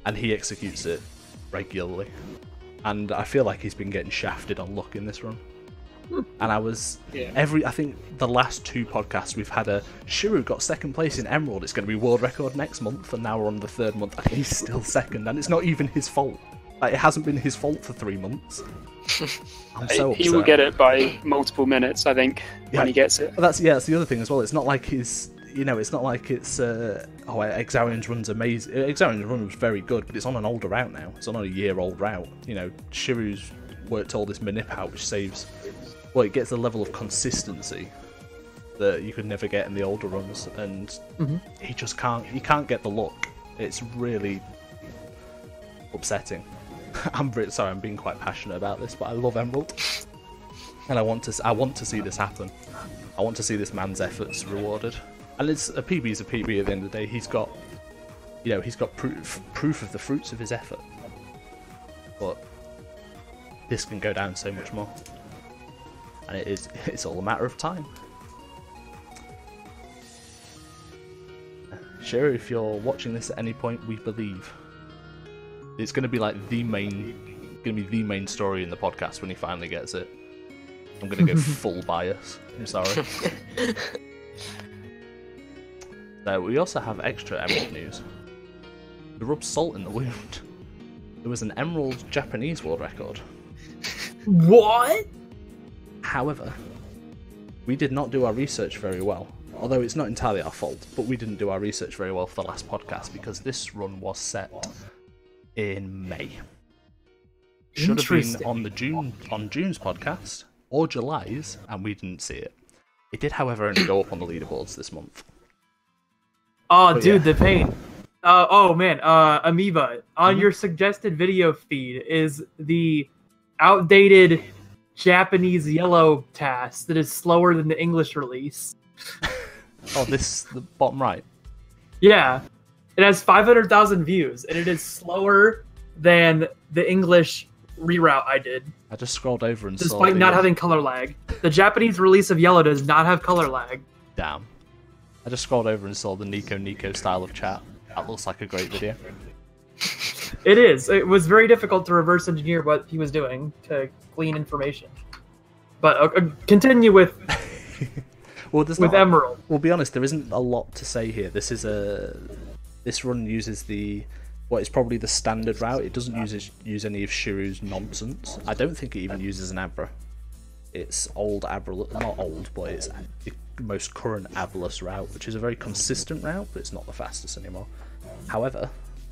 and he executes it regularly. And I feel like he's been getting shafted on luck in this run. And I think the last 2 podcasts we've had Shiru got second place in Emerald, it's going to be world record next month, and now we're on the 3rd month and he's still second, and it's not even his fault. Like, it hasn't been his fault for 3 months. I'm so upset. He will get it by multiple minutes, I think, when he gets it. That's the other thing as well. It's not like it's Exarian's run's amazing. Exarian's run was very good, but it's on an older route now. It's on a year-old route. You know, Shiru's worked all this manip out, which saves. Well, it gets the level of consistency that you could never get in the older runs, and he just can't. He can't get the luck. It's really upsetting. I'm being quite passionate about this, but I love Emerald, and I want to see this happen. I want to see this man's efforts rewarded. And it's a PB's a PB at the end of the day. He's got proof of the fruits of his effort. But this can go down so much more, and it's all a matter of time. Shiru, if you're watching this at any point, we believe. It's going to be like the main story in the podcast when he finally gets it. I'm going to go full bias. I'm sorry. We also have extra Emerald news. To rub salt in the wound, there was an Emerald Japanese world record. What? However, we did not do our research very well. Although it's not entirely our fault, but we didn't do our research very well for the last podcast because this run was set in May. Should have been on June's podcast or July's, and we didn't see it. It did, however, only go up on the leaderboards this month. Oh, but dude, the pain. Amoeba, on your suggested video feed is the outdated Japanese yellow task that is slower than the English release. Oh, the bottom right? Yeah. It has 500,000 views, and it is slower than the English reroute I did. I just scrolled over and saw despite not having color lag. The Japanese release of yellow does not have color lag. Damn. I just scrolled over and saw the Nico style of chat. That looks like a great video. It is. It was very difficult to reverse engineer what he was doing to glean information. But continue with with Emerald. We'll be honest, there isn't a lot to say here. This run uses what is probably the standard route. It doesn't use any of Shiru's nonsense. I don't think it even uses an Abra. It's old Abra, not old, but it's the most current Abless route, which is a very consistent route, but it's not the fastest anymore. However,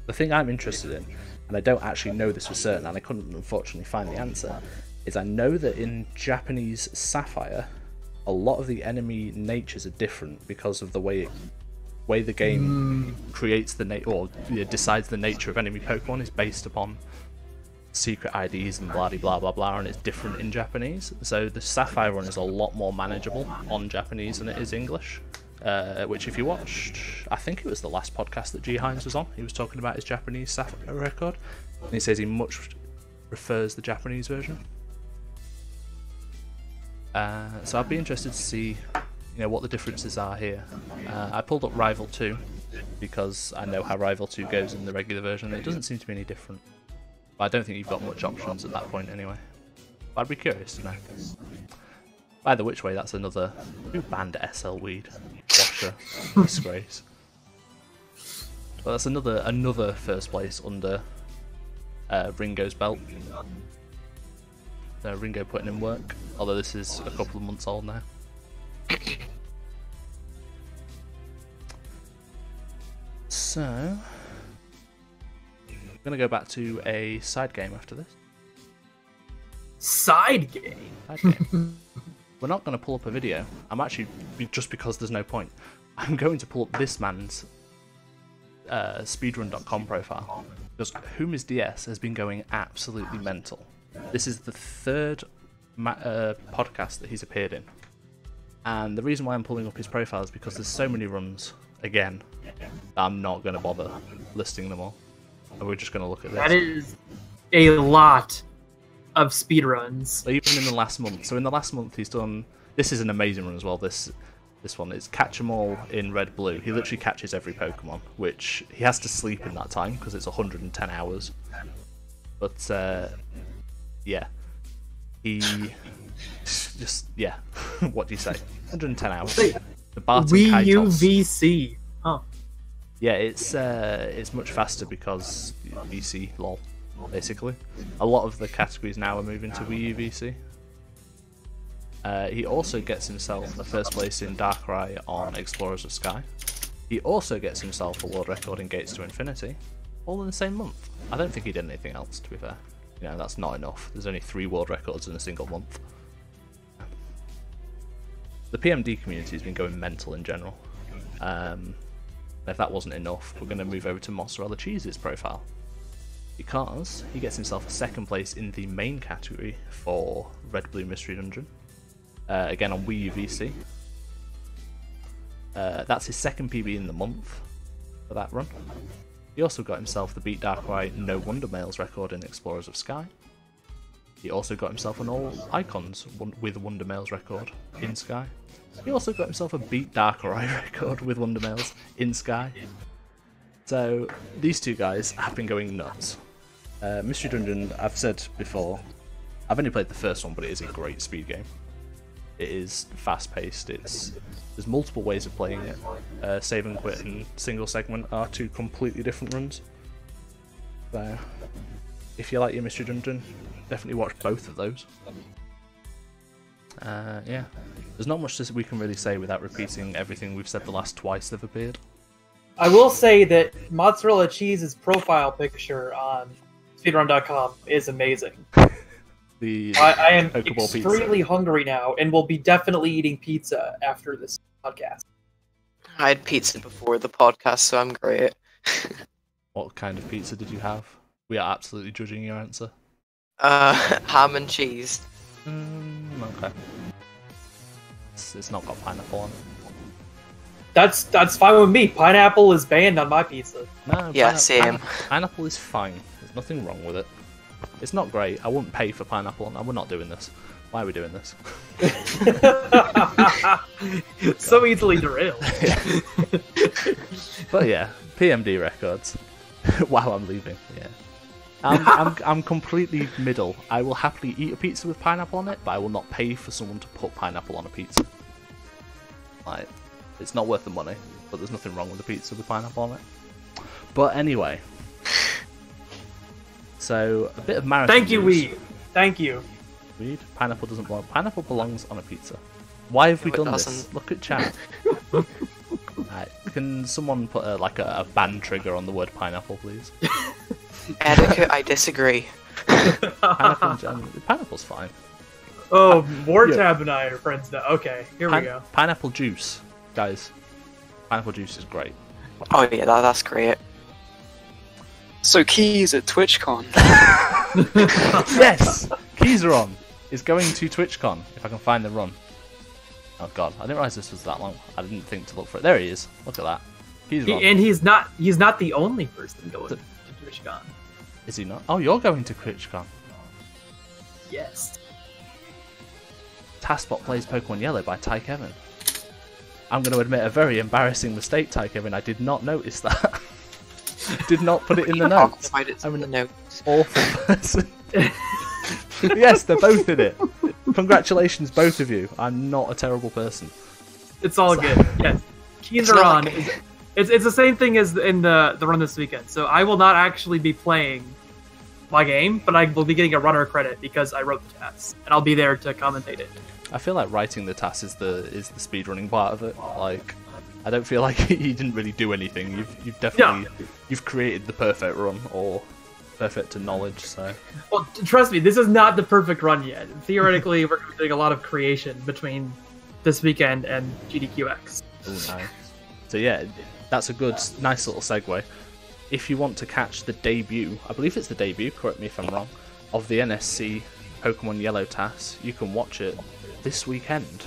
the thing I'm interested in, and I don't actually know this for certain, and I couldn't unfortunately find the answer, is I know that in Japanese Sapphire, a lot of the enemy natures are different because of the way way the game creates decides the nature of enemy Pokemon is based upon secret IDs and blah blah blah blah, and it's different in Japanese. So the Sapphire run is a lot more manageable on Japanese than it is English. Which, if you watched, I think it was the last podcast that G Hines was on, he was talking about his Japanese Sapphire record, and he says he much prefers the Japanese version. So I'd be interested to see, what the differences are here. I pulled up Rival 2 because I know how Rival 2 goes in the regular version. It doesn't seem to be any different, but I don't think you've got much options at that point anyway. But I'd be curious to know. Either which way, that's another. Who banned SL Weed? Washer. Disgrace. But that's another first place under Ringo's belt. Ringo putting in work, although this is a couple of months old now. So, I'm going to go back to a side game after this. Side game? Side game. We're not going to pull up a video. I'm actually, just because there's no point, I'm going to pull up this man's speedrun.com profile. Because Wh0misDS has been going absolutely mental. This is the third podcast that he's appeared in. And the reason why I'm pulling up his profile is because there's so many runs, again, that I'm not going to bother listing them all. And we're just going to look at this. That is a lot of speedruns. Even in the last month. So in the last month he's done... This is an amazing run as well, this one. It's Catch 'em All in Red Blue. He literally catches every Pokemon, which he has to sleep in that time because it's 110 hours. But, yeah. He... Just, yeah. What do you say? 110 hours. The Barton WUVC. Huh. Yeah, it's much faster because VC, lol, basically. A lot of the categories now are moving to WUVC. He also gets himself a first place in Darkrai on Explorers of Sky. He also gets himself a world record in Gates to Infinity, all in the same month. I don't think he did anything else, to be fair. That's not enough. There's only 3 world records in a single month. The PMD community has been going mental in general. If that wasn't enough, we're going to move over to MozarellaCheez's profile. Because he gets himself a second place in the main category for Red Blue Mystery Dungeon. Again on WUVC. That's his second PB in the month for that run. He also got himself the Beat Darkrai No Wonder Males record in Explorers of Sky. He also got himself an All Icons with Wonder Males record in Sky. He also got himself a Beat Darkrai record with Wonder Males in Sky. So these two guys have been going nuts. Mystery Dungeon, I've said before, I've only played the first one, but it is a great speed game. It is fast paced. There's multiple ways of playing it. Save and quit and single segment are 2 completely different runs. So if you like your Mystery Dungeon, definitely watch both of those. Yeah, there's not much we can really say without repeating everything we've said the last twice they've appeared. I will say that MozarellaCheez's profile picture on speedrun.com is amazing. I am extremely hungry now and will be definitely eating pizza after this podcast. I had pizza before the podcast, so I'm great. What kind of pizza did you have? We are absolutely judging your answer. Ham and cheese. Okay. It's not got pineapple on it. That's fine with me. Pineapple is banned on my pizza. No, yeah, same. Pineapple is fine. There's nothing wrong with it. It's not great. I wouldn't pay for pineapple. No, we're not doing this. Why are we doing this? So easily derailed. But yeah, PMD records. Wow, I'm leaving. Yeah. I'm completely middle. I will happily eat a pizza with pineapple on it, but I will not pay for someone to put pineapple on a pizza. Like, it's not worth the money, but there's nothing wrong with a pizza with pineapple on it. But anyway, so a bit of marathon. Thank you, Weed. Thank you. Weed? Pineapple doesn't belong. Pineapple belongs on a pizza. Why have we done this? Look at chat. Right, can someone put a ban trigger on the word pineapple, please? Eddaket, I disagree. Pineapple's fine. Oh, Wartab and I are friends now. Okay, here we go. Pineapple juice, guys. Pineapple juice is great. Oh yeah, that's great. So Keys at TwitchCon. Yes! Keyseron is going to TwitchCon, if I can find the run. Oh god, I didn't realise this was that long. I didn't think to look for it. There he is. Look at that. And he's not the only person going to TwitchCon. Is he not? Oh, you're going to TwitchCon. Yes. Taskbot plays Pokemon Yellow by tikevin. I'm going to admit a very embarrassing mistake, tikevin. I did not notice that. Did not put it in the notes. I'm an awful person. Yes, they're both in it. Congratulations, both of you. I'm not a terrible person. It's all good. Yes, keys are on. It's the same thing as in the run this weekend. So I will not actually be playing my game, but I will be getting a runner credit because I wrote the tasks, and I'll be there to commentate it. I feel like writing the tasks is the speedrunning part of it. Like, I don't feel like you didn't really do anything. You've definitely you've created the perfect run, or perfect to knowledge. So, well, trust me, this is not the perfect run yet. Theoretically, we're doing a lot of creation between this weekend and GDQX. Oh, nice. So yeah, that's a nice little segue. If you want to catch the debut, I believe it's the debut, correct me if I'm wrong, of the NSC Pokemon Yellow TAS, you can watch it this weekend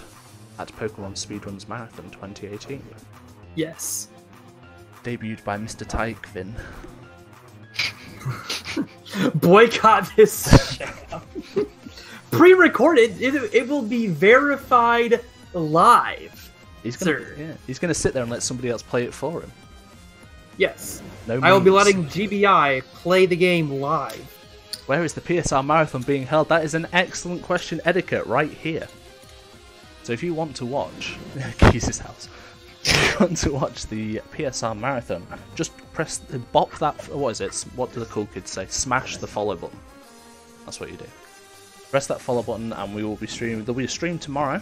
at PokemonSpeedruns Marathon 2018. Yes. Debuted by Mr. Tikevin. Boycott this channel. Pre-recorded, it will be verified live. He's gonna sit there and let somebody else play it for him. Yes. No I will be letting GBI play the game live. Where is the PSR Marathon being held? That is an excellent question, Eddaket, right here. So if you want to watch Keys' house, if you want to watch the PSR Marathon, just bop that. What is it? What do the cool kids say? Smash the follow button. That's what you do. Press that follow button, and we will be streaming. There'll be a stream tomorrow,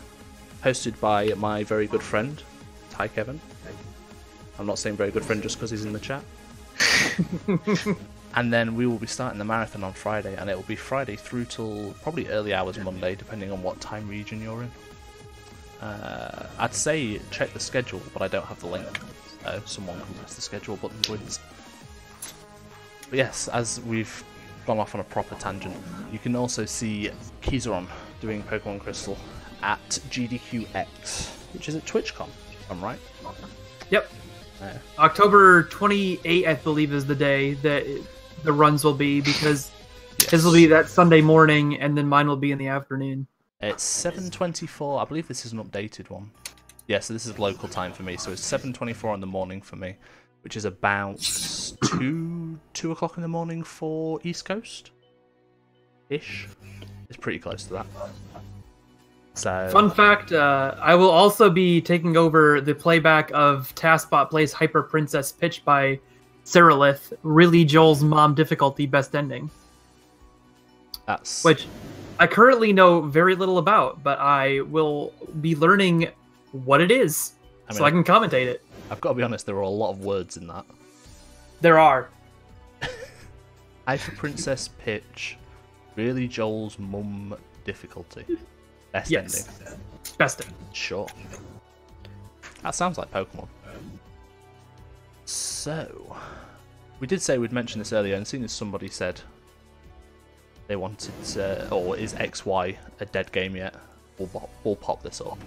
hosted by my very good friend, tikevin. I'm not saying very good friend just because he's in the chat. And then we will be starting the marathon on Friday, and it will be Friday through till probably early hours Monday, depending on what time region you're in. I'd say check the schedule, but I don't have the link. Someone can press the schedule button, please. But yes, as we've gone off on a proper tangent, you can also see Keyseron doing Pokemon Crystal at GDQX, which is at TwitchCon, if I'm right. Yep. October 28th, I believe, is the day that the runs will be, because his will be that Sunday morning, and then mine will be in the afternoon. It's 7:24. I believe this is an updated one. Yeah, so this is local time for me. So it's 7:24 in the morning for me, which is about 2 o'clock in the morning for East Coast ish. It's pretty close to that. So, fun fact: I will also be taking over the playback of Taskbot Plays Hyper Princess, pitched by Cerulith. Really, Joel's mom difficulty best ending. That's which I currently know very little about, but I will be learning what it is, so I can commentate it. I've got to be honest, there are a lot of words in that. There are. Hyper Princess pitch, really Joel's mum difficulty. Best ending. Best ending. Sure. That sounds like Pokemon. So, we did say we'd mention this earlier, and seeing as somebody said they wanted to, or is XY a dead game yet, we'll pop this up.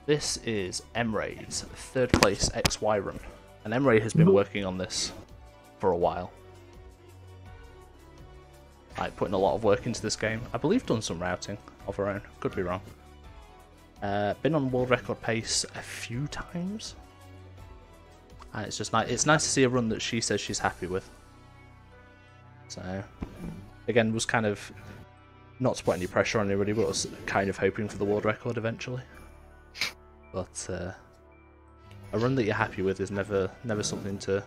This is Emray's 3rd place XY run, and Emray has been working on this for a while. Like, putting a lot of work into this game. I believe done some routing of her own, could be wrong. Been on world record pace a few times. And it's just nice. It's nice to see a run that she says she's happy with. So, again, was kind of, not to put any pressure on anybody, but was kind of hoping for the world record eventually. But a run that you're happy with is never something to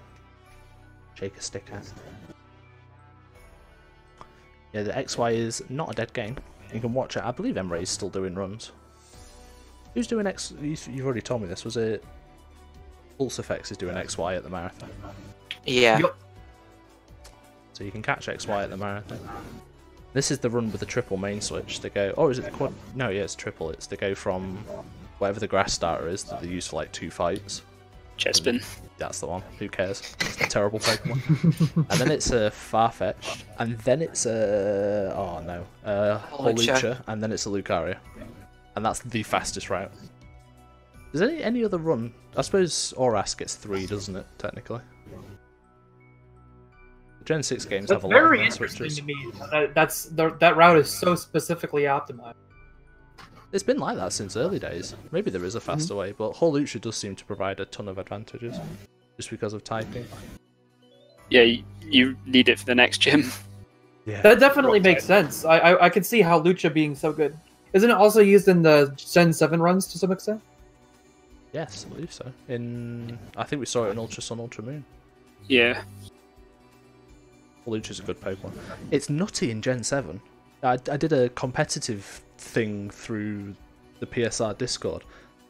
shake a stick at. Yeah, the XY is not a dead game. You can watch it. I believe Emray's still doing runs. Who's doing X? You've already told me this. Was it PulseEffects is doing XY at the marathon? Yeah. Yep. So you can catch XY at the marathon. This is the run with the triple main switch. They go. Oh, is it the quad? No, yeah, it's triple. It's to go from whatever the grass starter is that they use for like 2 fights. Chespin. That's the one. Who cares? It's a terrible Pokemon. And then it's a Farfetch'd, and then it's a Hawlucha, and then it's a Lucario, and that's the fastest route. Is there any other run? I suppose ORAS gets 3, doesn't it? Technically. The Gen 6 games have a lot of very interesting to me. That route is so specifically optimized. It's been like that since early days. Maybe there is a faster way, but Hawlucha does seem to provide a ton of advantages, just because of typing. Yeah, you need it for the next gym. Yeah. That definitely makes sense. I can see how Lucha being so good. Isn't it also used in the Gen 7 runs to some extent? Yes, I believe so. I think we saw it in Ultra Sun, Ultra Moon. Yeah. Hawlucha's a good Pokemon. It's nutty in Gen 7. I did a competitive thing through the PSR Discord,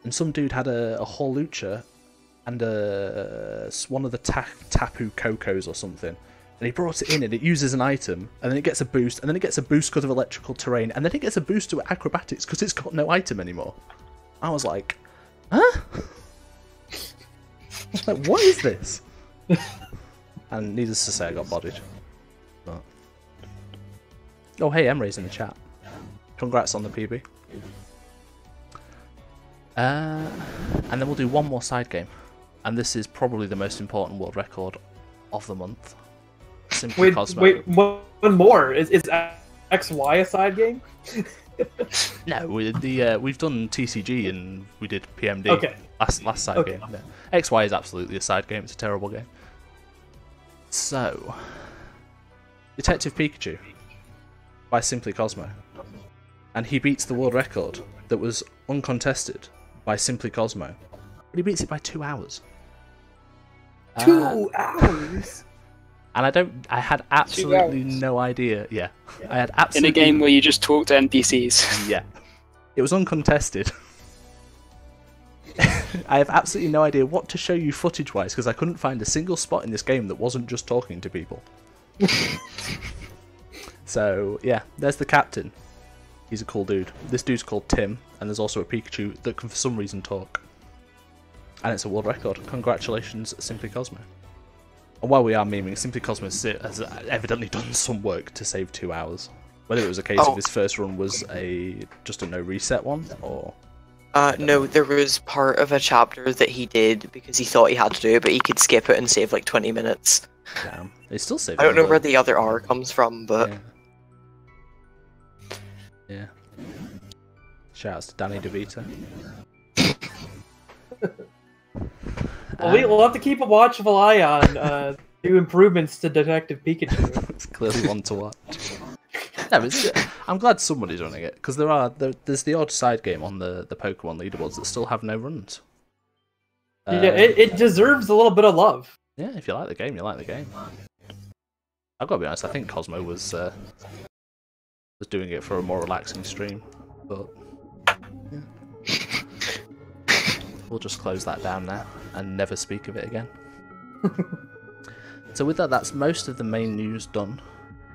and some dude had a Hawlucha and one of the Tapu Cocos or something, and he brought it in and it uses an item, and then it gets a boost, and then it gets a boost because of electrical terrain, and then it gets a boost to acrobatics because it's got no item anymore. I was like, huh? Like, what is this? And needless to say, I got bodied. But... oh, hey, Emre's in the chat. Congrats on the PB. And then we'll do one more side game. And this is probably the most important world record of the month. Simply Cosmo. Wait, one more? Is XY a side game? No, we've done TCG and we did PMD. Okay. Last side game. No. XY is absolutely a side game. It's a terrible game. So, Detective Pikachu by Simply Cosmo, and he beats the world record that was uncontested by Simply Cosmo, but he beats it by 2 hours. 2 hours. And I had absolutely no idea. Yeah, I had absolutely in a game where you just talk to NPCs. Yeah, it was uncontested. I have absolutely no idea what to show you footage-wise because I couldn't find a single spot in this game that wasn't just talking to people. So yeah, there's the captain. He's a cool dude. This dude's called Tim, and there's also a Pikachu that can for some reason talk. And it's a world record. Congratulations, Simply Cosmo. And while we are memeing, Simply Cosmo has evidently done some work to save 2 hours. Whether it was a case of his first run was just a no reset one, or... no, there was part of a chapter that he did because he thought he had to do it, but he could skip it and save like 20 minutes. Damn. It's still saving. I don't know where the other R comes from, but... Yeah. Shouts to Danny DeVito. We'll have to keep a watchful eye on new improvements to Detective Pikachu. It's clearly one to watch. No, I'm glad somebody's running it, because there's the odd side game on the Pokemon leaderboards that still have no runs. Yeah, it deserves a little bit of love. Yeah, if you like the game, you like the game. I've got to be honest, I think Cosmo was doing it for a more relaxing stream, but yeah. We'll just close that down now and never speak of it again. So with that, that's most of the main news done.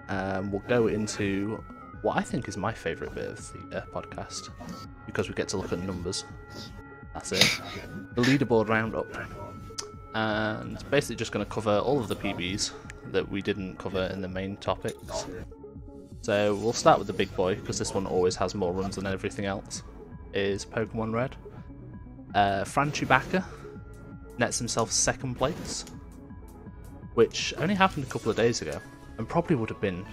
We'll go into what I think is my favourite bit of the podcast, because we get to look at numbers. That's it. The leaderboard roundup. And basically just going to cover all of the PBs that we didn't cover in the main topics. So we'll start with the big boy, because this one always has more runs than everything else, is Pokemon Red. Fran Chewbacca nets himself 2nd place, which only happened a couple of days ago, and probably would have been,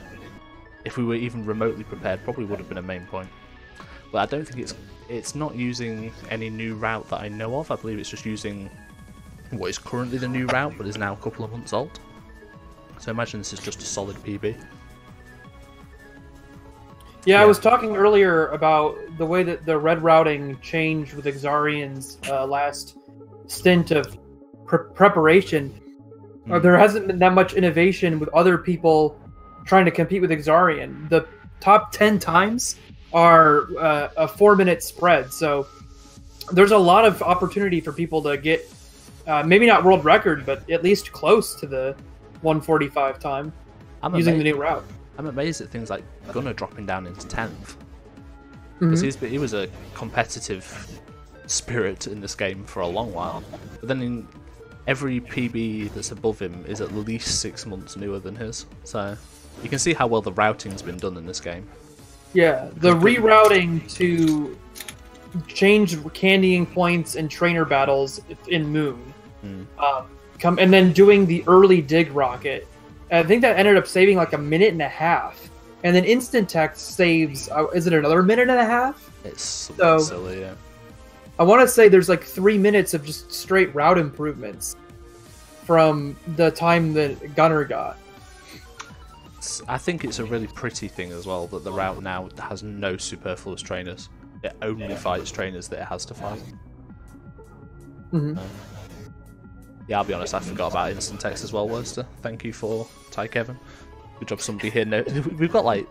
if we were even remotely prepared, probably would have been a main point. But I don't think it's not using any new route that I know of. I believe it's just using what is currently the new route, but is now a couple of months old. So imagine this is just a solid PB. Yeah, I was talking earlier about the way that the red routing changed with Exarian's last stint of preparation. There hasn't been that much innovation with other people trying to compete with Exarian. The top 10 times are a 4-minute spread, so there's a lot of opportunity for people to get, maybe not world record, but at least close to the 1:45 time using the new route. I'm amazed at things like Gunnar dropping down into 10th. Because he was a competitive spirit in this game for a long while. But then every PB that's above him is at least 6 months newer than his. So you can see how well the routing's been done in this game. Yeah, the rerouting to change candying points and trainer battles in Moon. And then doing the early dig rocket. I think that ended up saving like 1.5 minutes. And then instant text saves, is it another 1.5 minutes? It's so silly, yeah. I want to say there's like 3 minutes of just straight route improvements from the time that Gunner got. I think it's a really pretty thing as well that the route now has no superfluous trainers. It only fights trainers that it has to fight. Yeah, I'll be honest, I forgot about instant text as well, Worcester. Thank you for Tikevin. Good job somebody here. We've got like...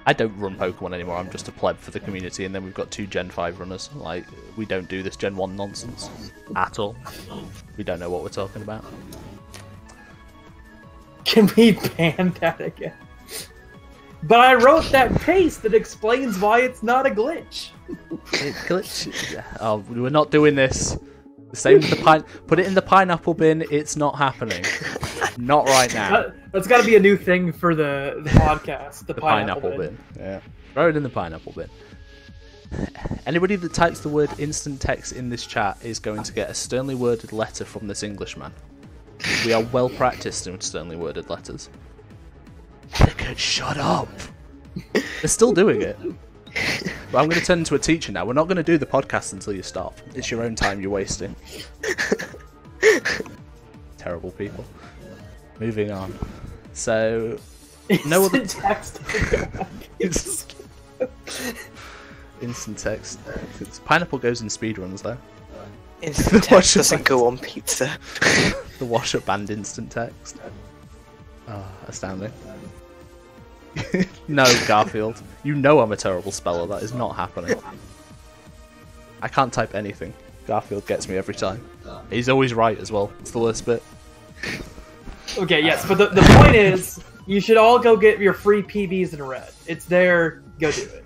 I don't run Pokemon anymore, I'm just a pleb for the community, and then we've got 2 Gen 5 runners. Like, we don't do this Gen 1 nonsense at all. We don't know what we're talking about. Can we ban that again? But I wrote that paste that explains why it's not a glitch. Glitch? Oh, we're not doing this. The same with the put it in the pineapple bin. It's not happening. Not right now. That's got to be a new thing for the podcast. The pineapple bin. Yeah. Throw it in the pineapple bin. Anybody that types the word instant text in this chat is going to get a sternly worded letter from this Englishman. We are well practiced in sternly worded letters. Eddaket, shut up! They're still doing it. But I'm going to turn into a teacher now. We're not going to do the podcast until you stop. It's your own time you're wasting. Terrible people. Moving on. So, no other text. Instant text. Pineapple goes in speedruns though. Instant text doesn't go on pizza. The washer banned instant text. Oh, astounding. No, Garfield. You know I'm a terrible speller. That is not happening. I can't type anything. Garfield gets me every time. He's always right as well. It's the worst bit. Okay, yes, but the point is, you should all go get your free PBs in red. It's there. Go do it.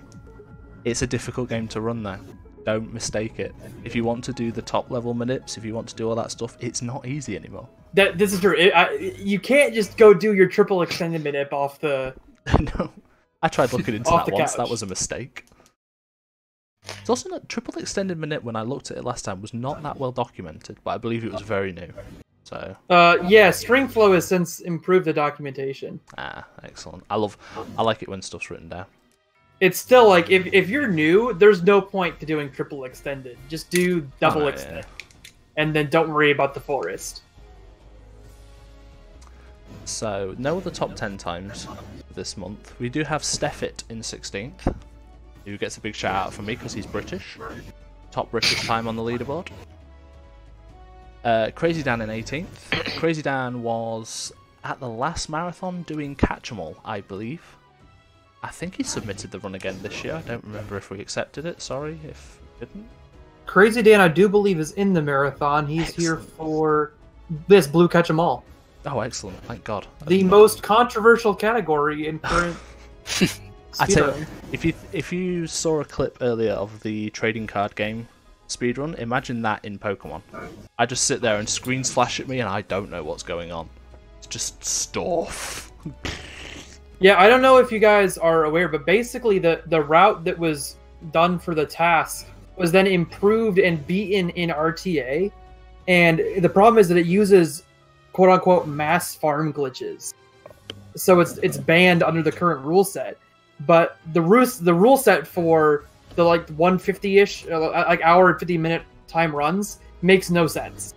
It's a difficult game to run though. Don't mistake it. If you want to do the top level manips, if you want to do all that stuff, it's not easy anymore. This is true. You can't just go do your triple extended manip off the... No. I tried looking into that once. Couch. That was a mistake. It's also not... Triple extended manip, when I looked at it last time, was not that well documented, but I believe it was very new. So... yeah, StringFlow has since improved the documentation. Ah, excellent. I like it when stuff's written down. It's still like, if you're new, there's no point to doing triple extended. Just do double extended. Yeah. And then don't worry about the forest. So, no other top 10 times this month. We do have Steffit in 16th, who gets a big shout out from me because he's British. Top British time on the leaderboard. Crazy Dan in 18th. Crazy Dan was at the last marathon doing Catch-em-all, I believe. I think he submitted the run again this year. I don't remember if we accepted it. Sorry if we didn't. Crazy Dan, I do believe, is in the marathon. He's here for this Blue Catch-em-all. Oh, excellent. Thank God. The most controversial category in current I tell you, if you saw a clip earlier of the trading card game speedrun, imagine that in Pokemon. I just sit there and screens flash at me and I don't know what's going on. It's just stuff. Yeah, I don't know if you guys are aware, but basically the route that was done for the task was then improved and beaten in RTA. And the problem is that it uses quote-unquote mass farm glitches. So it's banned under the current rule set. But the rule set for the like 150-ish, like hour and 50-minute time runs makes no sense.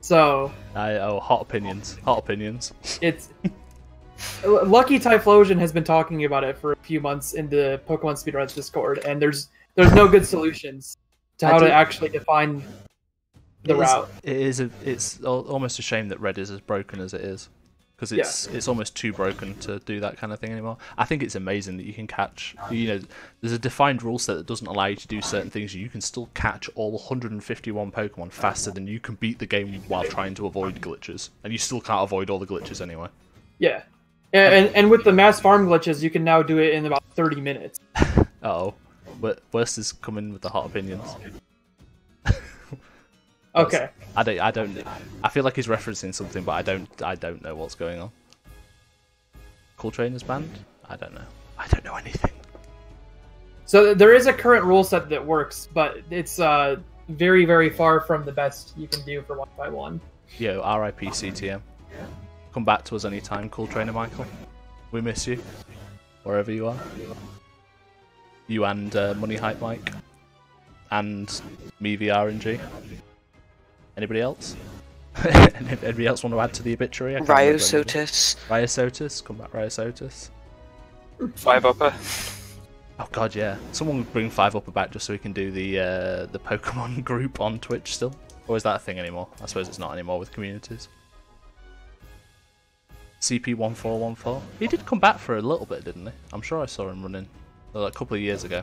So hot opinions. Hot opinions. It's Lucky Typhlosion has been talking about it for a few months in the PokemonSpeedruns Discord, and there's no good solutions to how to actually define the route. It's almost a shame that Red is as broken as it is, because it's almost too broken to do that kind of thing anymore. I think it's amazing that you can catch. There's a defined rule set that doesn't allow you to do certain things. You can still catch all 151 Pokemon faster than you can beat the game while trying to avoid glitches, and you still can't avoid all the glitches anyway. Yeah. And with the mass farm glitches, you can now do it in about 30 minutes. Uh-oh. Worst is coming with the hot opinions. Okay. I don't. I feel like he's referencing something, but I don't know what's going on. Cool Trainers banned? I don't know. I don't know anything. So there is a current rule set that works, but it's very, very far from the best you can do for 1v1. Yo, RIP CTM. Come back to us anytime, Cool Trainer Michael. We miss you. Wherever you are. You and Money Hype Mike. And me VRNG. Anybody else? Anybody else want to add to the obituary? Ryosotis. Come back, Ryosotis. 5-upper. Oh god, yeah. Someone would bring 5-upper back just so we can do the Pokemon group on Twitch still. Or is that a thing anymore? I suppose it's not anymore with communities. CP1414. He did come back for a little bit, didn't he? I'm sure I saw him running a couple of years ago.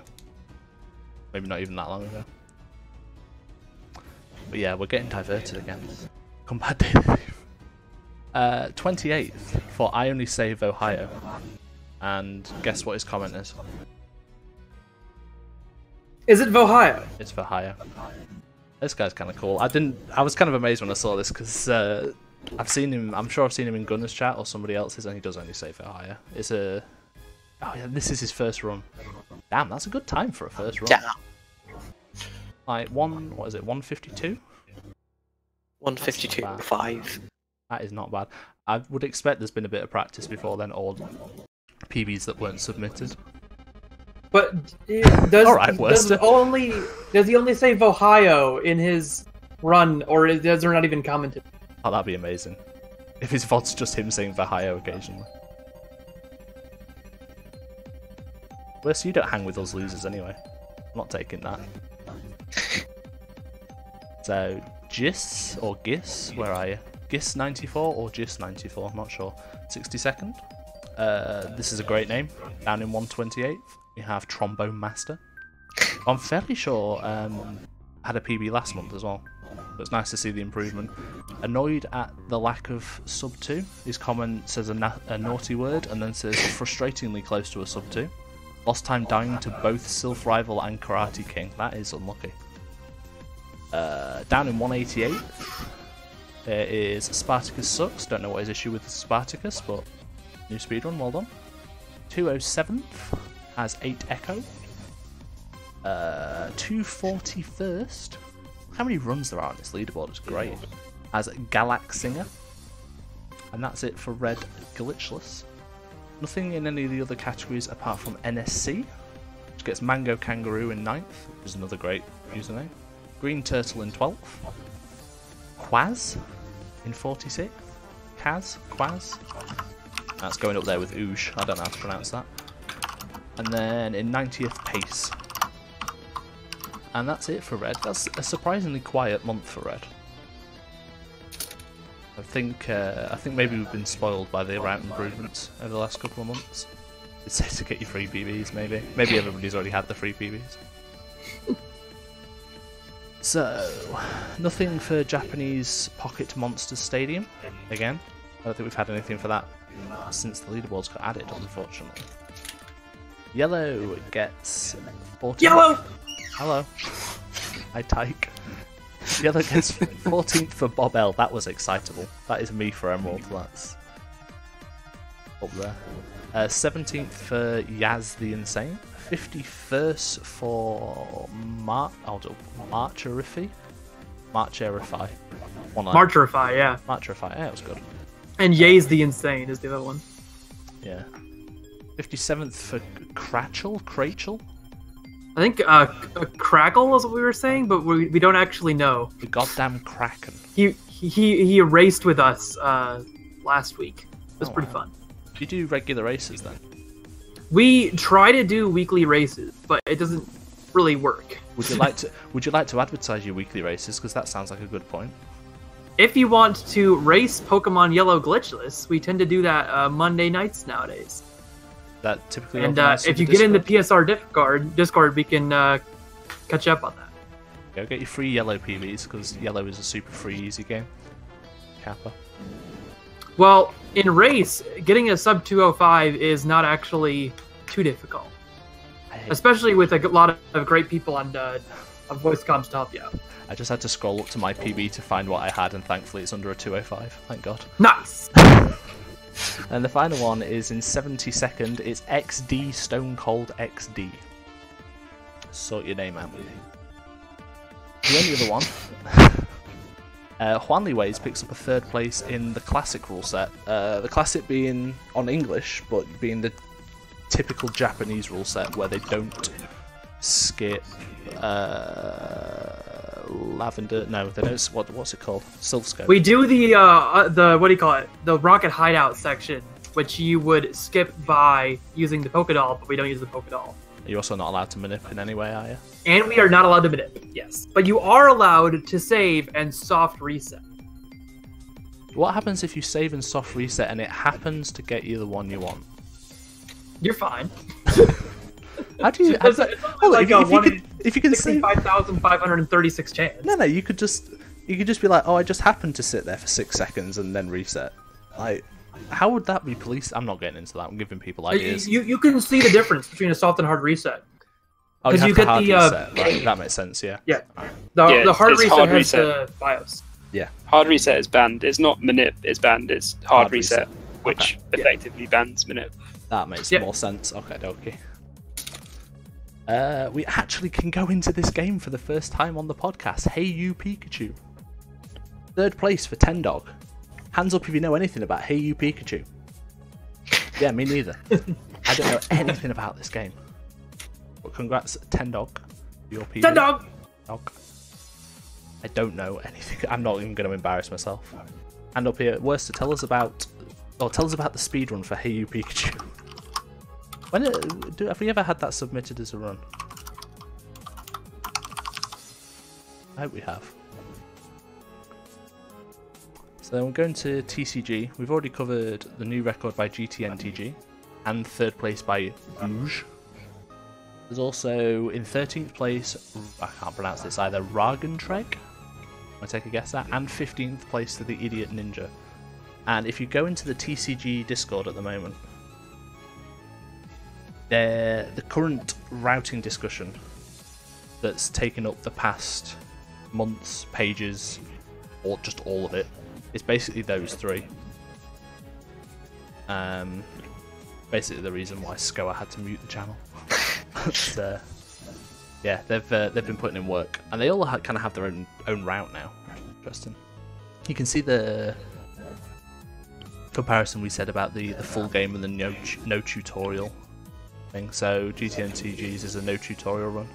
Maybe not even that long ago. But yeah, we're getting diverted again. Come back, Daily. 28th for I Only Save Ohio. And guess what his comment is? Is it Ohio? It's Ohio. This guy's kind of cool. I was kind of amazed when I saw this because I've seen him. I'm sure I've seen him in Gunner's chat or somebody else's, and he does only save Ohio. It's a. Oh yeah, this is his first run. Damn, that's a good time for a first run. Yeah. Like what is it? 152. 152.5. That is not bad. I would expect there's been a bit of practice before then, or PBs that weren't submitted. But does Worcester. does he only save Ohio in his run, or does there not even commented? Oh, that'd be amazing. If his VOD's just him saying Ohio occasionally. Worcester, you don't hang with us losers anyway. I'm not taking that. So, Gis or Gis, where are you? Gis94 or Gis94, I'm not sure. 62nd. This is a great name. Down in 128th, we have Trombone Master. I'm fairly sure had a PB last month as well. But it's nice to see the improvement. Annoyed at the lack of sub 2. His comment says a naughty word and then says frustratingly close to a sub 2. Lost time dying to both Sylph Rival and Karate King. That is unlucky. Down in 188th, there is Spartacus Sucks. Don't know what his issue with Spartacus, but new speedrun, well done. 207th has 8 Echo. 241st. How many runs there are on this leaderboard? It's great. Has Galax Singer. And that's it for Red Glitchless. Nothing in any of the other categories apart from NSC, which gets Mango Kangaroo in 9th, which is another great username. Green Turtle in 12th. Quaz in 46th. Quaz. That's going up there with Ooge. I don't know how to pronounce that. And then in 90th, Pace. And that's it for Red. That's a surprisingly quiet month for Red. I think maybe we've been spoiled by the route improvements over the last couple of months. It's safe to get your free PBs, maybe. Maybe everybody's already had the free PBs. So, nothing for Japanese Pocket Monsters Stadium. Again, I don't think we've had anything for that since the leaderboards got added, unfortunately. Yellow gets 14th. Yellow! Hello. Hi, Tyke. Yellow gets 14th for Bob L. That was excitable. That is me for Emerald. That's up there. 17th for Yaz the Insane. 51st for Marcherify. Marcherify, yeah. Marcherify, yeah, it was good. And Yaze the Insane is the other one. Yeah. 57th for Crachel? I think Crackle is what we were saying, but we don't actually know. The goddamn Kraken. He raced with us last week. It was pretty fun. Do you do regular races then? We try to do weekly races, but it doesn't really work. Would you like to advertise your weekly races? Because that sounds like a good point. If you want to race Pokemon Yellow Glitchless, we tend to do that Monday nights nowadays. That typically. And if you get in the PSR Discord, we can catch up on that. Go get your free Yellow PBs because Yellow is a super free, easy game. Kappa. Well, in race, getting a sub 205 is not actually too difficult, especially with a lot of great people on voice comms to help you out. I just had to scroll up to my PB to find what I had, and thankfully it's under a 205. Thank God. Nice! And the final one is in 72nd. It's XD Stone Cold XD. Sort your name out. The only other one, Wh0misDS picks up a 3rd place in the classic rule set. The classic being on English, but being the typical Japanese rule set where they don't skip lavender. No, they don't. What's it called? Silph Scope. We do the what do you call it? The rocket hideout section, which you would skip by using the Pokédoll, but we don't use the Pokédoll. You're also not allowed to manip in any way, are you? And we are not allowed to manip, yes. But you are allowed to save and soft reset. What happens if you save and soft reset and it happens to get you the one you want? You're fine. How do you? If you can save 5,536 chance. No, you could just be like, oh, I just happened to sit there for 6 seconds and then reset. Like, how would that be policed? I'm not getting into that. I'm giving people ideas. You can see the difference between a soft and hard reset. Oh, you get the reset. Right, that makes sense. Yeah. Yeah. The hard reset has the BIOS. Yeah. Hard reset is banned. It's not manip. It's banned. It's hard reset, which effectively bans manip. That makes more sense. Okay, dokie. We actually can go into this game for the first time on the podcast. Hey You Pikachu. 3rd place for Tendog. Hands up if you know anything about Hey You Pikachu. Yeah, me neither. I don't know anything about this game. But congrats, Tendog. Your PB. Tendog! I don't know anything. I'm not even going to embarrass myself. Hand up here. Worst, tell us about the speedrun for Hey You Pikachu. Have we ever had that submitted as a run? I hope we have. So then we're going to TCG. We've already covered the new record by GTNTG and 3rd place by Rouge. There's also in 13th place, I can't pronounce this either, Ragentreg, I take a guess at, and 15th place to the Idiot Ninja. And if you go into the TCG Discord at the moment, the current routing discussion that's taken up the past months, pages, or just all of it, is basically those 3. Basically the reason why Scoa had to mute the channel. But, yeah, they've been putting in work, and they all kind of have their own route now. Interesting. You can see the comparison we said about the full game and the no tutorial thing. So GTNTG's is a no tutorial run.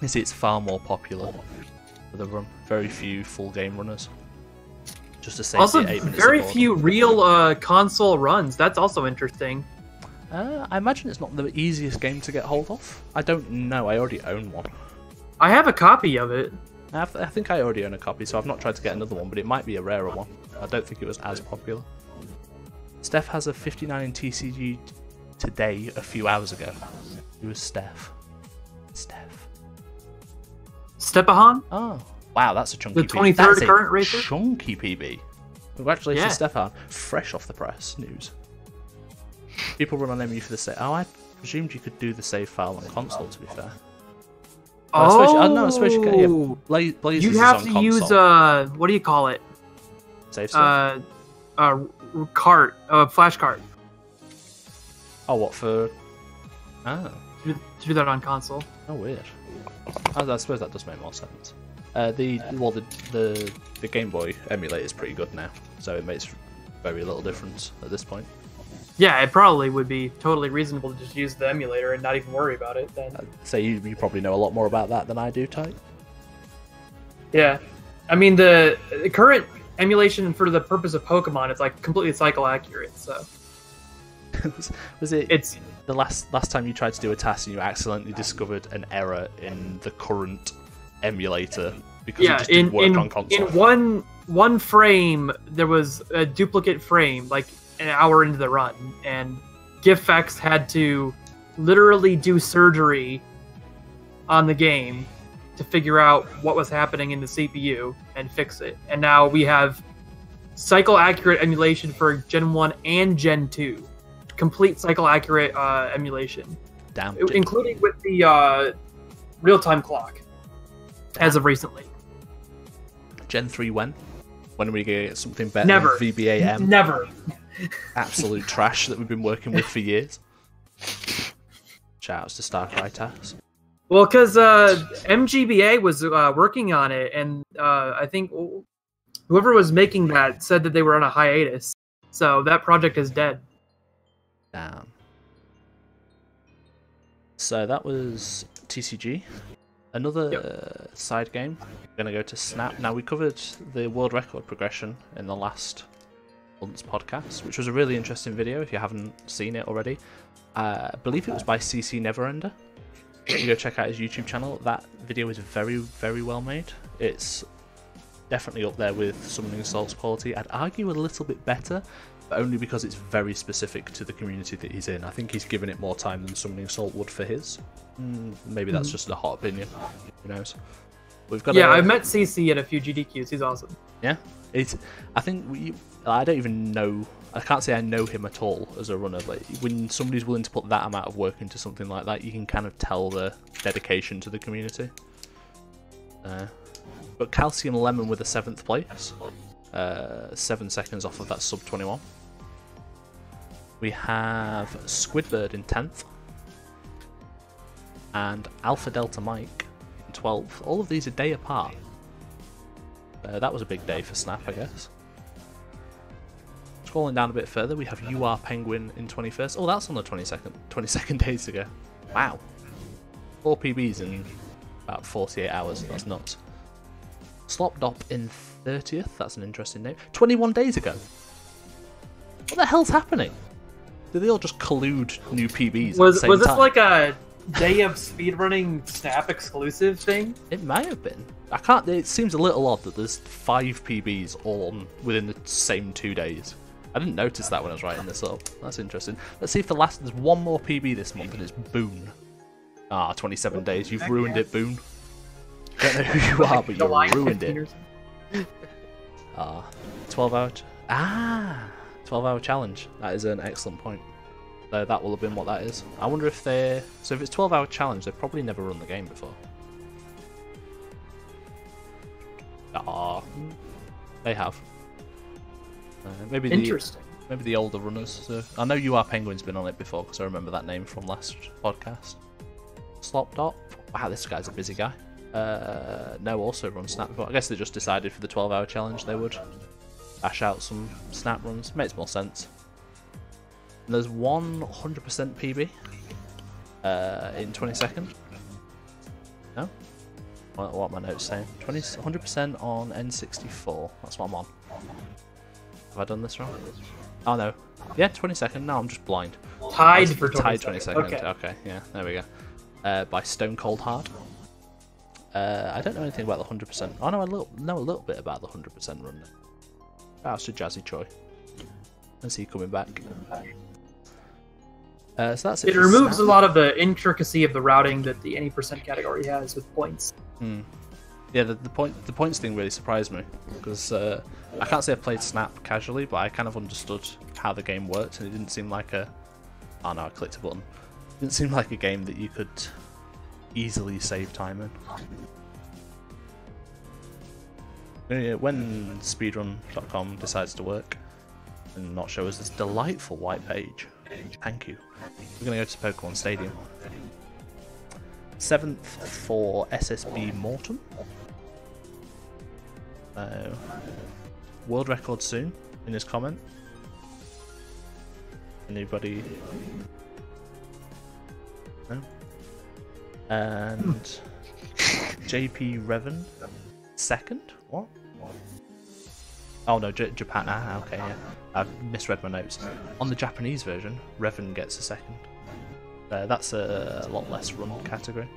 You see, it's far more popular for the run. Very few full game runners. Just to say, also very few real console runs. That's also interesting. I imagine it's not the easiest game to get hold of. I don't know. I already own one. I have a copy of it. I think I already own a copy, so I've not tried to get another one, but it might be a rarer one. I don't think it was as popular. Steph has a 59 in TCG today, a few hours ago. Who was Steph? Stepahan? Oh, wow, that's a chunky PB. The 23rd current racer? Chunky PB. Congratulations, Stefan. Fresh off the press news. People run on MU for the save. Oh, I presumed you could do the save file on console, to be fair. I suppose you can. Yeah, Blazers you have to use, what do you call it? Save stuff? Flash cart. Oh, what for? Oh. To do that on console. Oh, weird. I suppose that does make more sense. The Game Boy emulator is pretty good now, so it makes very little difference at this point. Yeah, it probably would be totally reasonable to just use the emulator and not even worry about it then. So you probably know a lot more about that than I do, Ty. Yeah. I mean, the current emulation for the purpose of Pokemon, it's like completely cycle accurate, so... Was it the last time you tried to do a task and you accidentally discovered an error in the current emulator because it just didn't work on console? In one frame, there was a duplicate frame, like an hour into the run, and GIFX had to literally do surgery on the game to figure out what was happening in the CPU and fix it. And now we have cycle accurate emulation for Gen 1 and Gen 2. Complete cycle accurate emulation. Damn. Including with the real-time clock as of recently. Gen 3 when? When are we going to get something better Never. than VBAM? Never. Absolute trash that we've been working with for years. Shoutouts to Starcry Tass. Well, because MGBA was working on it, and I think whoever was making that said that they were on a hiatus. So that project is dead. Damn. So that was TCG. Another side game. We're going to go to Snap. Now, we covered the world record progression in the last month's podcast, which was a really interesting video if you haven't seen it already. I believe it was by CC Neverender. You go check out his YouTube channel. That video is very, very well made. It's definitely up there with Summoning Assault's quality. I'd argue a little bit better, but only because it's very specific to the community that he's in. I think he's given it more time than Summoning Assault would for his. Maybe that's just a hot opinion. Who knows? We've got I've met CC at a few GDQs. He's awesome. Yeah, I think I don't even know. I can't say I know him at all as a runner, but when somebody's willing to put that amount of work into something like that, you can kind of tell the dedication to the community. But Calcium Lemon with a 7th place, 7 seconds off of that sub 21. We have Squidbird in 10th, and Alpha Delta Mike in 12th. All of these are day apart. That was a big day for Snap, I guess. Scrolling down a bit further, we have UR Penguin in 21st. Oh, that's on the 22nd days ago. Wow. 4 PBs in about 48 hours. That's nuts. Slopdop in 30th. That's an interesting name. 21 days ago. What the hell's happening? Did they all just collude new PBs Was at the same this time? like a day of speedrunning Snap exclusive thing? It may have been. I can't. It seems a little odd that there's 5 PBs all on within the same 2 days. I didn't notice that when I was writing this up. That's interesting. Let's see if there's one more PB this month, and it's Boone. 27 days. You've ruined it, Boone. I don't know who you are, but you ruined it. 12-hour. 12-hour challenge. That is an excellent point. So that will have been what that is. I wonder if they're... So if it's 12-hour challenge, they've probably never run the game before. They have. Maybe Interesting. Maybe the older runners. So I know UR Penguin's been on it before because I remember that name from last podcast. Slopdop. Wow, this guy's a busy guy. No, also run Snap before. I guess they just decided for the 12-hour challenge they would bash out some Snap runs. Makes more sense. And there's 100% PB in 22nd. No? What are my notes saying? 100% on N64. That's what I'm on. Have I done this wrong? Oh no. Yeah, 22nd. No, I'm just blind. Tied for 22nd. Tied 22nd. Okay, yeah, there we go. By Stone Cold Hard. I don't know anything about the 100%. Oh no, I know a little bit about the 100% run. That's to Jazzy Choi. Is he coming back? So that's it. It removes a lot of the intricacy of the routing that the any percent category has with points. Yeah, the points thing really surprised me because I can't say I played Snap casually, but I kind of understood how the game worked, and it didn't seem like a... Oh no, I clicked a button. It didn't seem like a game that you could easily save time in. When speedrun.com decides to work and not show us this delightful white page, thank you. We're going to go to Pokemon Stadium. 7th for SSB Morton. World record soon in his comment. Anybody? No? And JP Revan 2nd? What? Oh no, Japan. Ah, okay, yeah. I've misread my notes. On the Japanese version, Revan gets a 2nd. That's a lot less run category.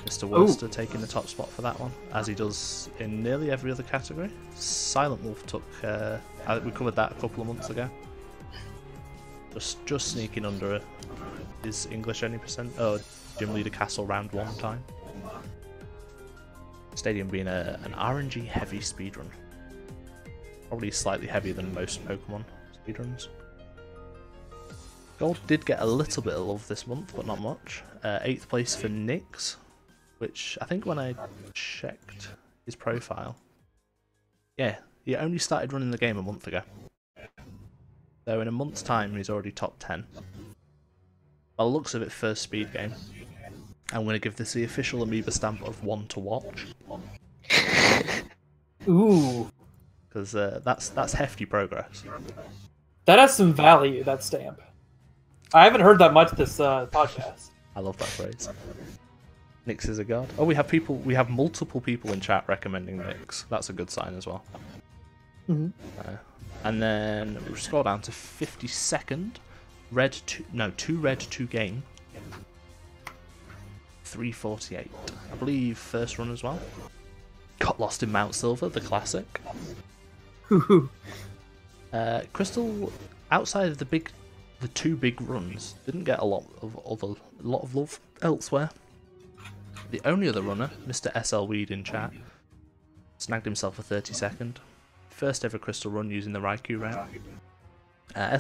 Mr. Worcester taking the top spot for that one, as he does in nearly every other category. Silent Wolf took... we covered that a couple of months ago. Just sneaking under his English any percent. Oh, Gym Leader Castle round 1 time. Stadium being an RNG heavy speedrun. Probably slightly heavier than most Pokemon speedruns. Gold did get a little bit of love this month, but not much. 8th place for Nyx, which I think when I checked his profile. Yeah, he only started running the game a month ago. So in a month's time, he's already top 10. By the looks of it, first speed game. I'm going to give this the official amoeba stamp of 1 to watch. Ooh. Because that's hefty progress. That has some value, that stamp. I haven't heard that much this podcast. I love that phrase. Nyx is a god. Oh, we have multiple people in chat recommending Nyx. That's a good sign as well. Mm-hmm. And then we scroll down to 52nd. Two red, 2 game. 348. I believe first run as well. Got lost in Mount Silver, the classic. Crystal, outside of the 2 big runs, didn't get a lot of love elsewhere. The only other runner, Mr. SL Weed in chat, snagged himself a 32nd. First ever Crystal run using the Raikou route.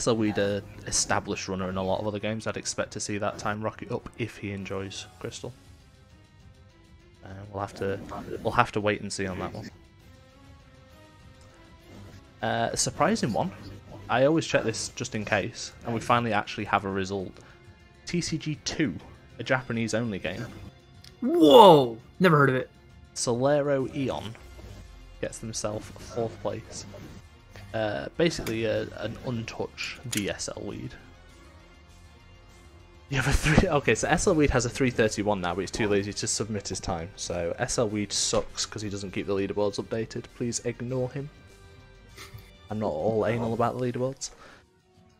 SL Weed, established runner in a lot of other games. I'd expect to see that time rocket up if he enjoys Crystal. We'll have to wait and see on that one. A surprising one. I always check this just in case, and we finally actually have a result. TCG 2, a Japanese only game. Whoa! Never heard of it. Solero Eon gets themselves 4th place. Basically an untouched DSL Weed. You have a 3. Okay, so SL Weed has a 331 now, but he's too lazy to submit his time. So SL Weed sucks because he doesn't keep the leaderboards updated. Please ignore him. I'm not all anal about the leaderboards.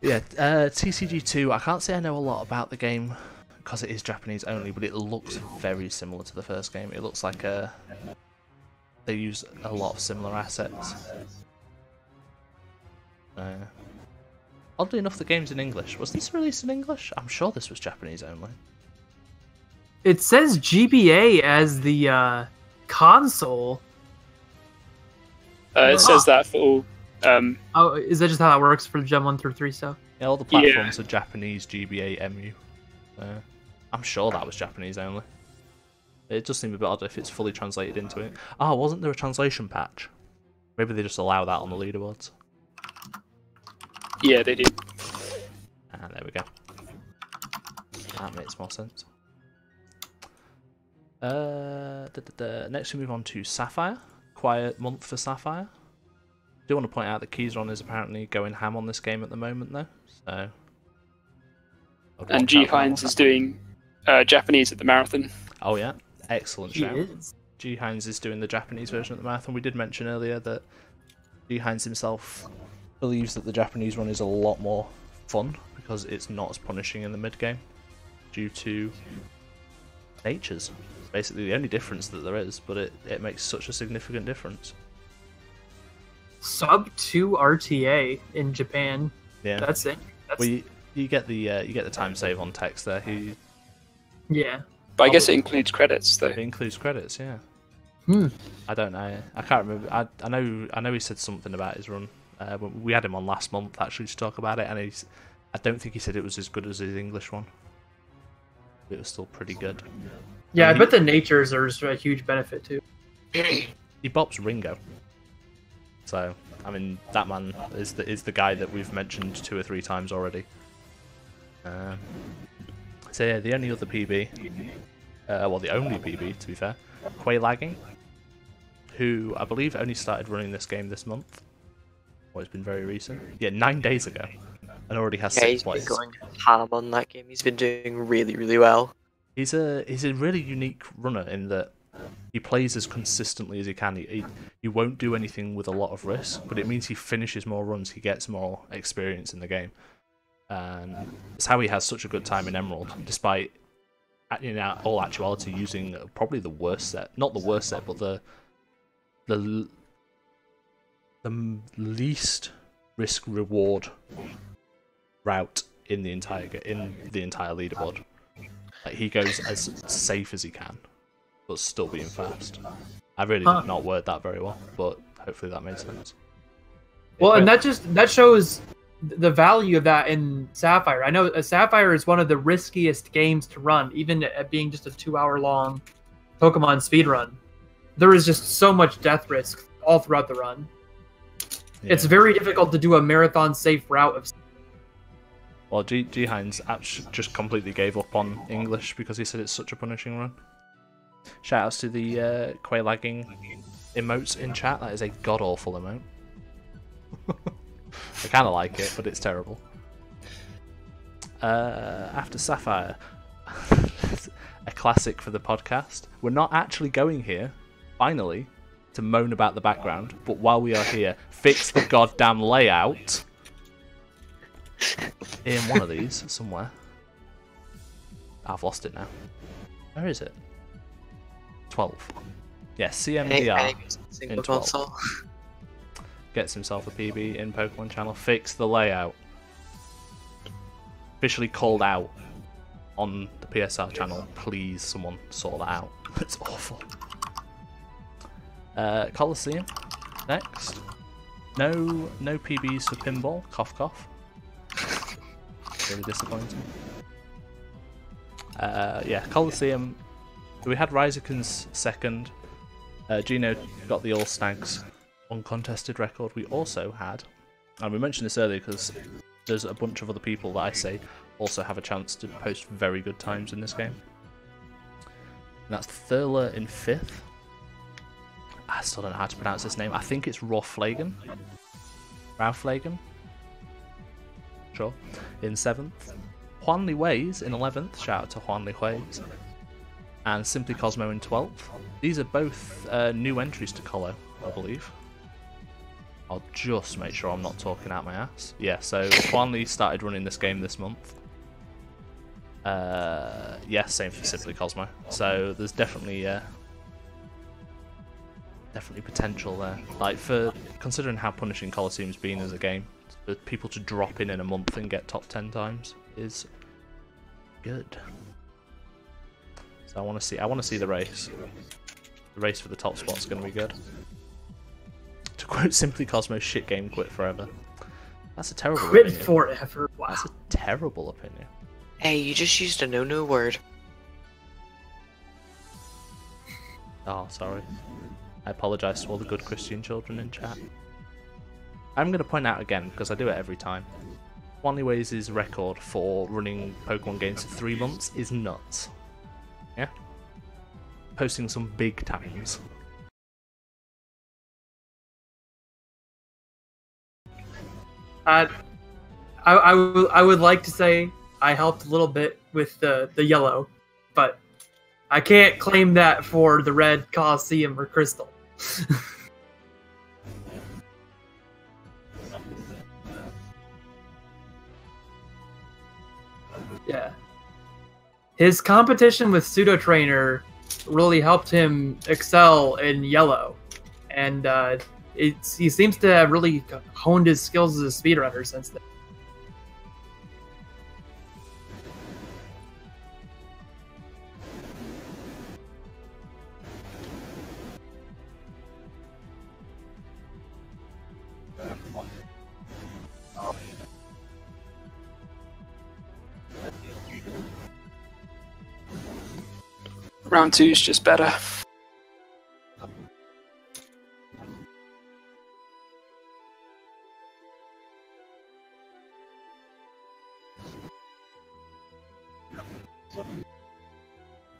Yeah, TCG2. I can't say I know a lot about the game because it is Japanese only, but it looks very similar to the first game. It looks like they use a lot of similar assets. Oddly enough, the game's in English. Was this released in English? I'm sure this was Japanese only. It says GBA as the console. It says that for all. Oh, is that just how that works for Gen 1 through 3 stuff? Yeah, all the platforms are Japanese GBA MU. I'm sure that was Japanese only. It does seem a bit odd if it's fully translated into it. Ah, wasn't there a translation patch? Maybe they just allow that on the leaderboards. Yeah, they do. Ah, there we go. That makes more sense. Next we move on to Sapphire. Quiet month for Sapphire. I do want to point out that Keyzron is apparently going ham on this game at the moment, though. So. And G Hines is doing Japanese at the marathon. Oh yeah, excellent shout. G Hines is doing the Japanese version of the marathon. We did mention earlier that G Hines himself believes that the Japanese run is a lot more fun because it's not as punishing in the mid game due to natures. Basically the only difference that there is, but it makes such a significant difference. Sub 2 RTA in Japan. Yeah, that's it. Well, you get the time save on text there. Yeah, but I guess it includes credits though. It includes credits, yeah. I don't know. I can't remember. I know he said something about his run. We had him on last month actually to talk about it, and I don't think he said it was as good as his English one. It was still pretty good. Yeah, I bet the natures are a huge benefit too. He bops Ringo. So, I mean, that man is the guy that we've mentioned 2 or 3 times already. So yeah, the only other PB, well, the only PB to be fair, Quaylagging, who I believe only started running this game this month. Well, it's been very recent. Yeah, 9 days ago, and already has 6 plays. He's been going ham on that game. He's been doing really, really well. He's a really unique runner in that he plays as consistently as he can. He won't do anything with a lot of risk, but it means he finishes more runs, he gets more experience in the game. And it's how he has such a good time in Emerald, despite, in all actuality, using probably the worst set. Not the worst set, but the least risk-reward route in the entire leaderboard. Like, he goes as safe as he can, but still being fast. I really did not word that very well, but hopefully that made sense. Well, and that shows the value of that in Sapphire. I know Sapphire is one of the riskiest games to run, even at being just a 2-hour long Pokemon speedrun. there is just so much death risk all throughout the run. Yeah. It's very difficult to do a marathon safe route of. Well, G-Hines just completely gave up on English because he said it's such a punishing run. Shoutouts to the quail-lagging emotes in chat. That is a god-awful emote. I kind of like it, but it's terrible. After Sapphire, a classic for the podcast. We're not actually going here, finally, to moan about the background, but while we are here, fix the goddamn layout. In one of these, somewhere. I've lost it now. Where is it? 12. Yes, CMDR in 12. Gets himself a PB in Pokemon channel. Fix the layout. Officially called out on the PSR channel. Please, someone sort that out. It's awful. Colosseum next. No PBs for pinball. Cough cough. Really disappointing. Yeah, Colosseum. We had Ryziken's second. Geno got the All Snags uncontested record. We also had, and we mentioned this earlier because there's a bunch of other people that I say also have a chance to post very good times in this game. And that's Thurler in 5th. I still don't know how to pronounce this name. I think it's Rauflagan. Sure. In 7th. Wh0misDS Ways in 11th. Shout out to Wh0misDS Ways. And Simply Cosmo in 12th. These are both new entries to Colo, I believe. I'll just make sure I'm not talking out my ass. Yeah, so Wh0misDS started running this game this month. Yeah, same for Simply Cosmo. So there's definitely potential there. Like, for considering how punishing Colosseum's been as a game, for people to drop in a month and get top 10 times is good. So I want to see the race. The race for the top spot's going to be good. To quote Simply Cosmo, shit game, quit forever. That's a terrible opinion. Quit forever. Wow. That's a terrible opinion. Hey, you just used a no word. Oh, sorry. I apologise to all the good Christian children in chat. I'm going to point out again, because I do it every time, Wh0misDS' record for running Pokemon games for 3 months is nuts. Yeah? Posting some big times. I would like to say I helped a little bit with the yellow, but I can't claim that for the red, Colosseum, or Crystal. Yeah. His competition with Pseudo Trainer really helped him excel in yellow, and he seems to have really honed his skills as a speedrunner since then. Round 2's just better.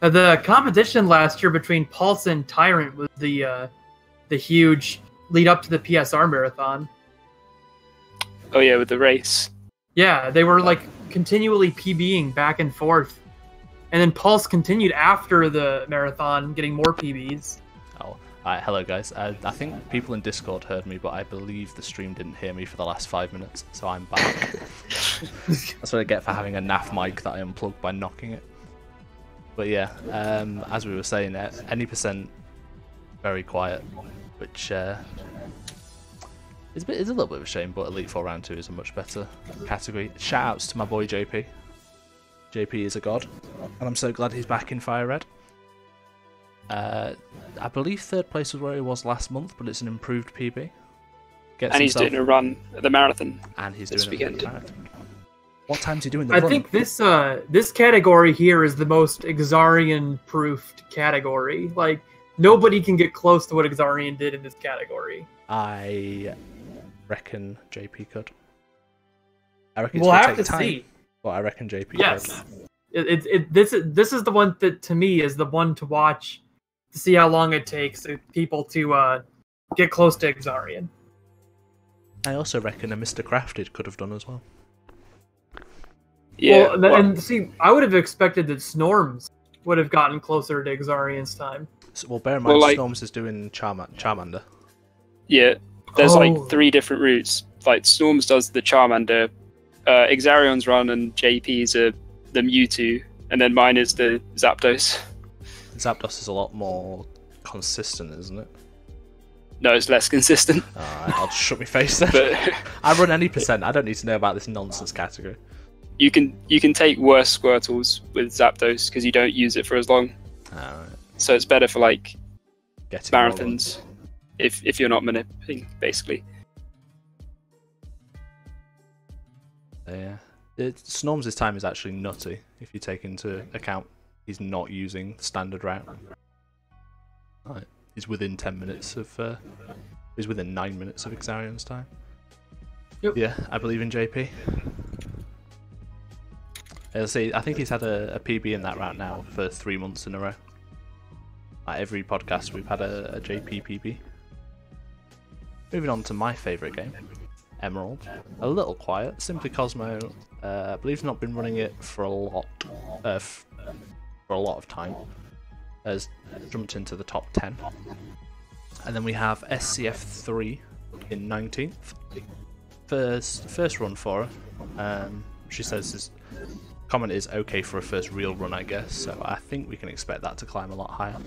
The competition last year between Pulse and Tyrant was the huge lead up to the PSR Marathon. Oh yeah, with the race. Yeah, they were like continually PBing back and forth. And then Pulse continued after the marathon, getting more PBs. Oh, hello guys. I think people in Discord heard me, but I believe the stream didn't hear me for the last 5 minutes, so I'm back. That's what I get for having a naff mic that I unplugged by knocking it. But yeah, as we were saying, any percent very quiet, which is a little bit of a shame, but Elite 4 Round 2 is a much better category. Shoutouts to my boy JP. JP is a god, and I'm so glad he's back in Fire Red. I believe 3rd place was where he was last month, but it's an improved PB. And he's doing a run at the marathon. And he's doing it at the marathon. What time's he doing the run? I think this category here is the most Exarian-proofed category. Like, Nobody can get close to what Exarian did in this category. I reckon JP could. I reckon we'll have to see. But I reckon JP yes. could. This is the one that, to me, is the one to watch to see how long it takes people to get close to Exarian. I also reckon a Mr. Crafted could have done as well. Yeah, and see, I would have expected that Snorms would have gotten closer to Exarian's time. So, well, bear in mind, Snorms is doing Charmander. Yeah, there's like 3 different routes. Like, Snorms does the Charmander, Exarion's run, and JP's the Mewtwo, and then mine is the Zapdos. Zapdos is a lot more consistent, isn't it? No, it's less consistent. Alright, I'll just shut my face then. But I run any percent, I don't need to know about this nonsense category. You can take worse Squirtles with Zapdos because you don't use it for as long. Alright. So it's better for like Getting marathons if you're not manipulating, basically. Yeah. Snorms' time is actually nutty if you take into account he's not using the standard route. Right. He's within 10 minutes of he's within 9 minutes of Exarion's time. Yep. Yeah, I believe in JP. See, I think he's had a PB in that route now for 3 months in a row. Like every podcast we've had a JP PB. Moving on to my favourite game, Emerald. A little quiet. Simply Cosmo, I believe, not been running it for a lot of time. Has jumped into the top 10. And then we have SCF3 in 19th. First run for her. She says his comment is okay for a first real run, I guess. So I think we can expect that to climb a lot higher.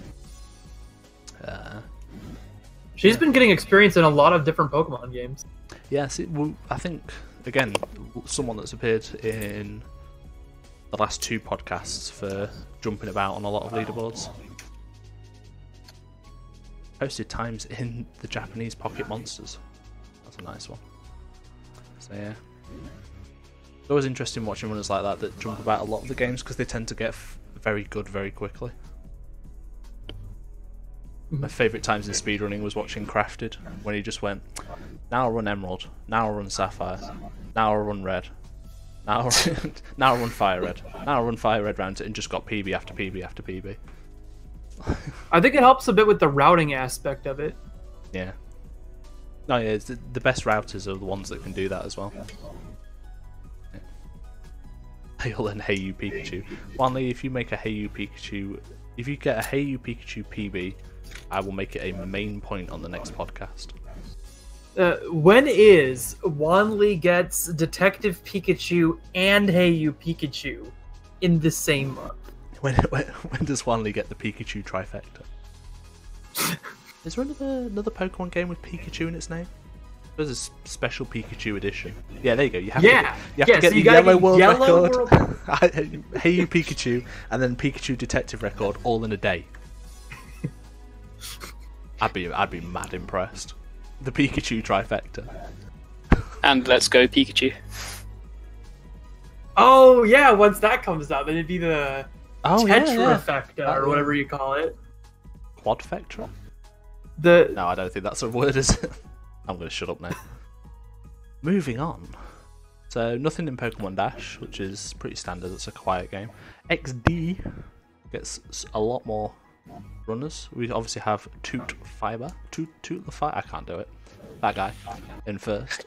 She's been getting experience in a lot of different Pokemon games. Yes, I think, again, someone that's appeared in the last 2 podcasts for jumping about on a lot of leaderboards. Posted times in the Japanese Pocket Monsters. That's a nice one. So yeah. It's always interesting watching runners like that jump about a lot of the games because they tend to get very good very quickly. My favourite times in speedrunning was watching Crafted, when he just went, now I'll run Emerald, now I'll run Sapphire, now I'll run Red, now I'll run Fire Red, now I'll run Fire Red round it, and just got PB after PB after PB. I think it helps a bit with the routing aspect of it. Yeah. No, yeah, it's the best routers are the ones that can do that as well. Yeah. Hail and Hey You Pikachu. Finally, if you make a Hey You Pikachu, if you get a Hey You Pikachu PB, I will make it a main point on the next podcast. When is Wanley gets Detective Pikachu and Hey You Pikachu in the same month? When does Wanley get the Pikachu trifecta? Is there another Pokemon game with Pikachu in its name? There's a special Pikachu edition. Yeah, there you go. You have to get the Yellow World Record. Hey You Pikachu, and then Pikachu Detective Record all in a day. I'd be mad impressed. The Pikachu trifecta. And Let's Go Pikachu. Oh yeah, once that comes out, then it'd be the Tetrafecta or whatever you call it. Quadfecta? No, I don't think that's a word, is it? I'm going to shut up now. Moving on. So, nothing in Pokemon Dash, which is pretty standard. It's a quiet game. XD gets a lot more runners. We obviously have Toot Fiber. Toot the Fire. I can't do it. That guy in first.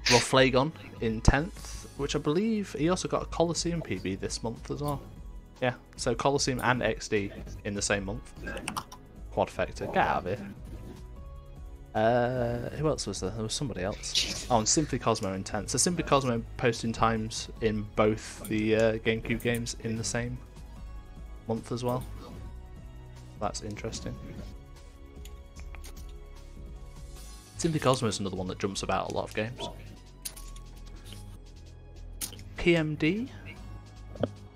Flagon in 10th, which I believe he also got a Colosseum PB this month as well. Yeah, so Colosseum and XD in the same month. Quadfecta. Get out of here. Who else was there? There was somebody else. Oh, and Simply Cosmo in 10th. So Simply Cosmo posting times in both the GameCube games in the same month as well. That's interesting. Simply Cosmo is another one that jumps about a lot of games. PMD.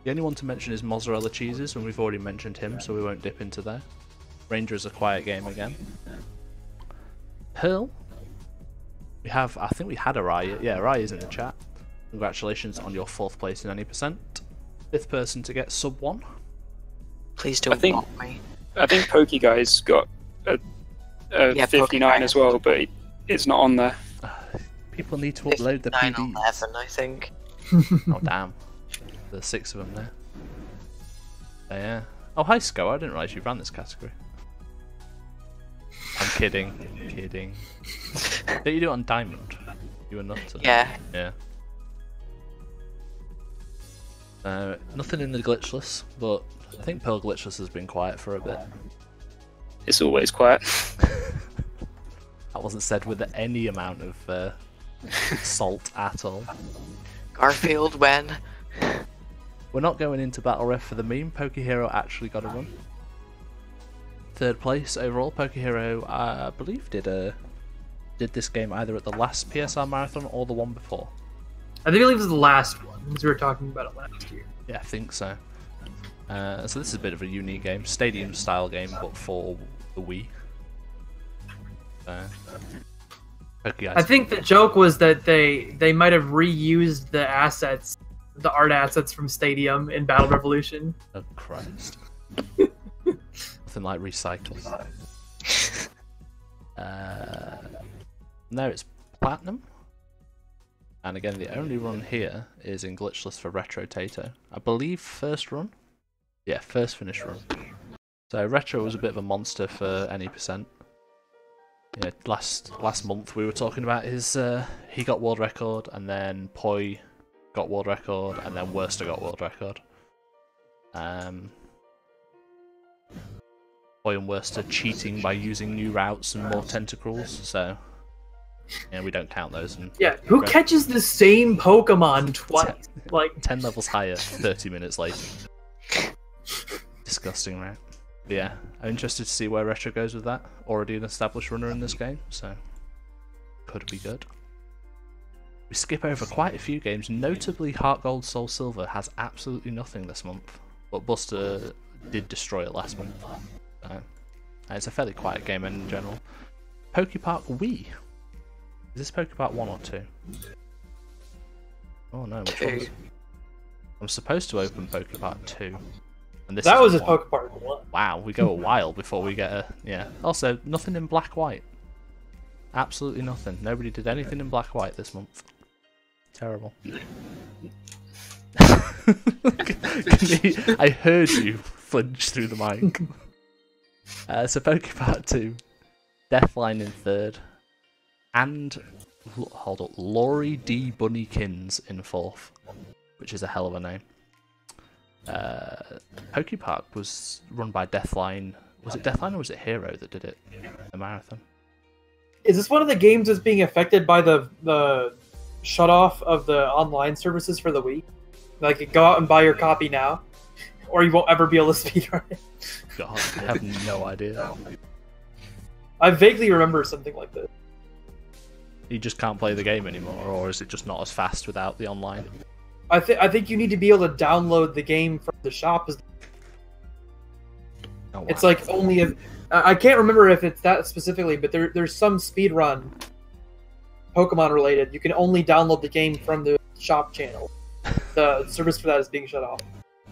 The only one to mention is WH0misDS, and we've already mentioned him, so we won't dip into there. Ranger is a quiet game again. Pearl. We have, I think we had Araya. Yeah, Araya's in the chat. Congratulations on your 4th place in any percent. 5th person to get sub 1. Please don't mock me. I think Pokeguy's got a 59 as well, but it's not on there. People need to upload the PBs. 11, I think. Oh damn, there's 6 of them there. Yeah. Oh hi Sco, I didn't realise you ran this category. I'm kidding. Did you do it on Diamond? You were not. Yeah. Yeah. Nothing in the glitchless, but I think Pearl Glitchless has been quiet for a bit. It's always quiet. That wasn't said with any amount of salt at all. Garfield, when? We're not going into battle ref for the meme. Pokehero actually got a run. 3rd place overall. Pokehero, I believe, did this game either at the last PSR Marathon or the one before. I believe it was the last one, because we were talking about it last year. Yeah, I think so. So this is a bit of a unique game. Stadium-style game, but for the Wii. I think the joke was that they might have reused the assets, the art assets from Stadium in Battle Revolution. Oh Christ. Nothing like recycling. No, it's Platinum. And again, the only run here is in Glitchless for Retro Tato. I believe first run? Yeah, first finish run. So Retro was a bit of a monster for any percent. Yeah, last month we were talking about his he got world record, and then Poi got world record, and then Worster got world record. Poi and Worster cheating by using new routes and more tentacles, so yeah, we don't count those. And yeah, who catches the same Pokemon twice? Like 10 levels higher, 30 minutes later. Disgusting, right? But yeah, I'm interested to see where Retro goes with that. Already an established runner in this game, so could be good. We skip over quite a few games, notably Heart Gold Soul Silver has absolutely nothing this month, but Buster did destroy it last month. So it's a fairly quiet game in general. Pokepark Wii. Is this Pokepark 1 or 2? Oh no, which one? I'm supposed to open Pokepark 2. And this that was a one. Pokepark 1. Wow, we go a while before we get a... Yeah. Also, nothing in black-white. Absolutely nothing. Nobody did anything in black-white this month. Terrible. I heard you flinch through the mic. So Pokepark 2. Deathline in 3rd. And... Hold up. Laurie D. Bunnykins in 4th. Which is a hell of a name. Pokepark was run by Deathline. Was it Deathline or was it Hero that did it? The marathon. Is this one of the games that's being affected by the shut off of the online services for the Wii? Like, go out and buy your copy now, or you won't ever be able to speedrun it. God, I have no idea. I vaguely remember something like this. You just can't play the game anymore, or is it just not as fast without the online? I think you need to be able to download the game from the shop. Oh, wow. It's like only if I can't remember if it's that specifically, but there's some speedrun Pokemon related. You can only download the game from the shop channel. The service for that is being shut off.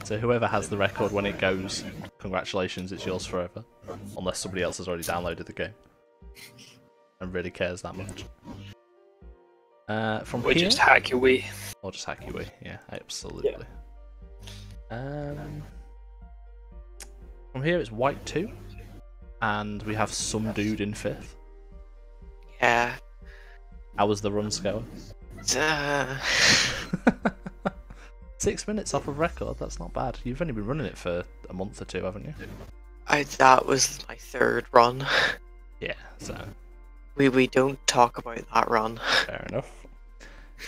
So whoever has the record when it goes, congratulations, it's yours forever. Unless somebody else has already downloaded the game and really cares that much. From or here, just hack your Wii. Or just hack your Wii, yeah, absolutely. Yeah. From here it's White 2, and we have some dude in 5th. Yeah. How was the run going? 6 minutes off of record, that's not bad. You've only been running it for a month or 2, haven't you? That was my 3rd run. Yeah, so... We don't talk about that run. Fair enough.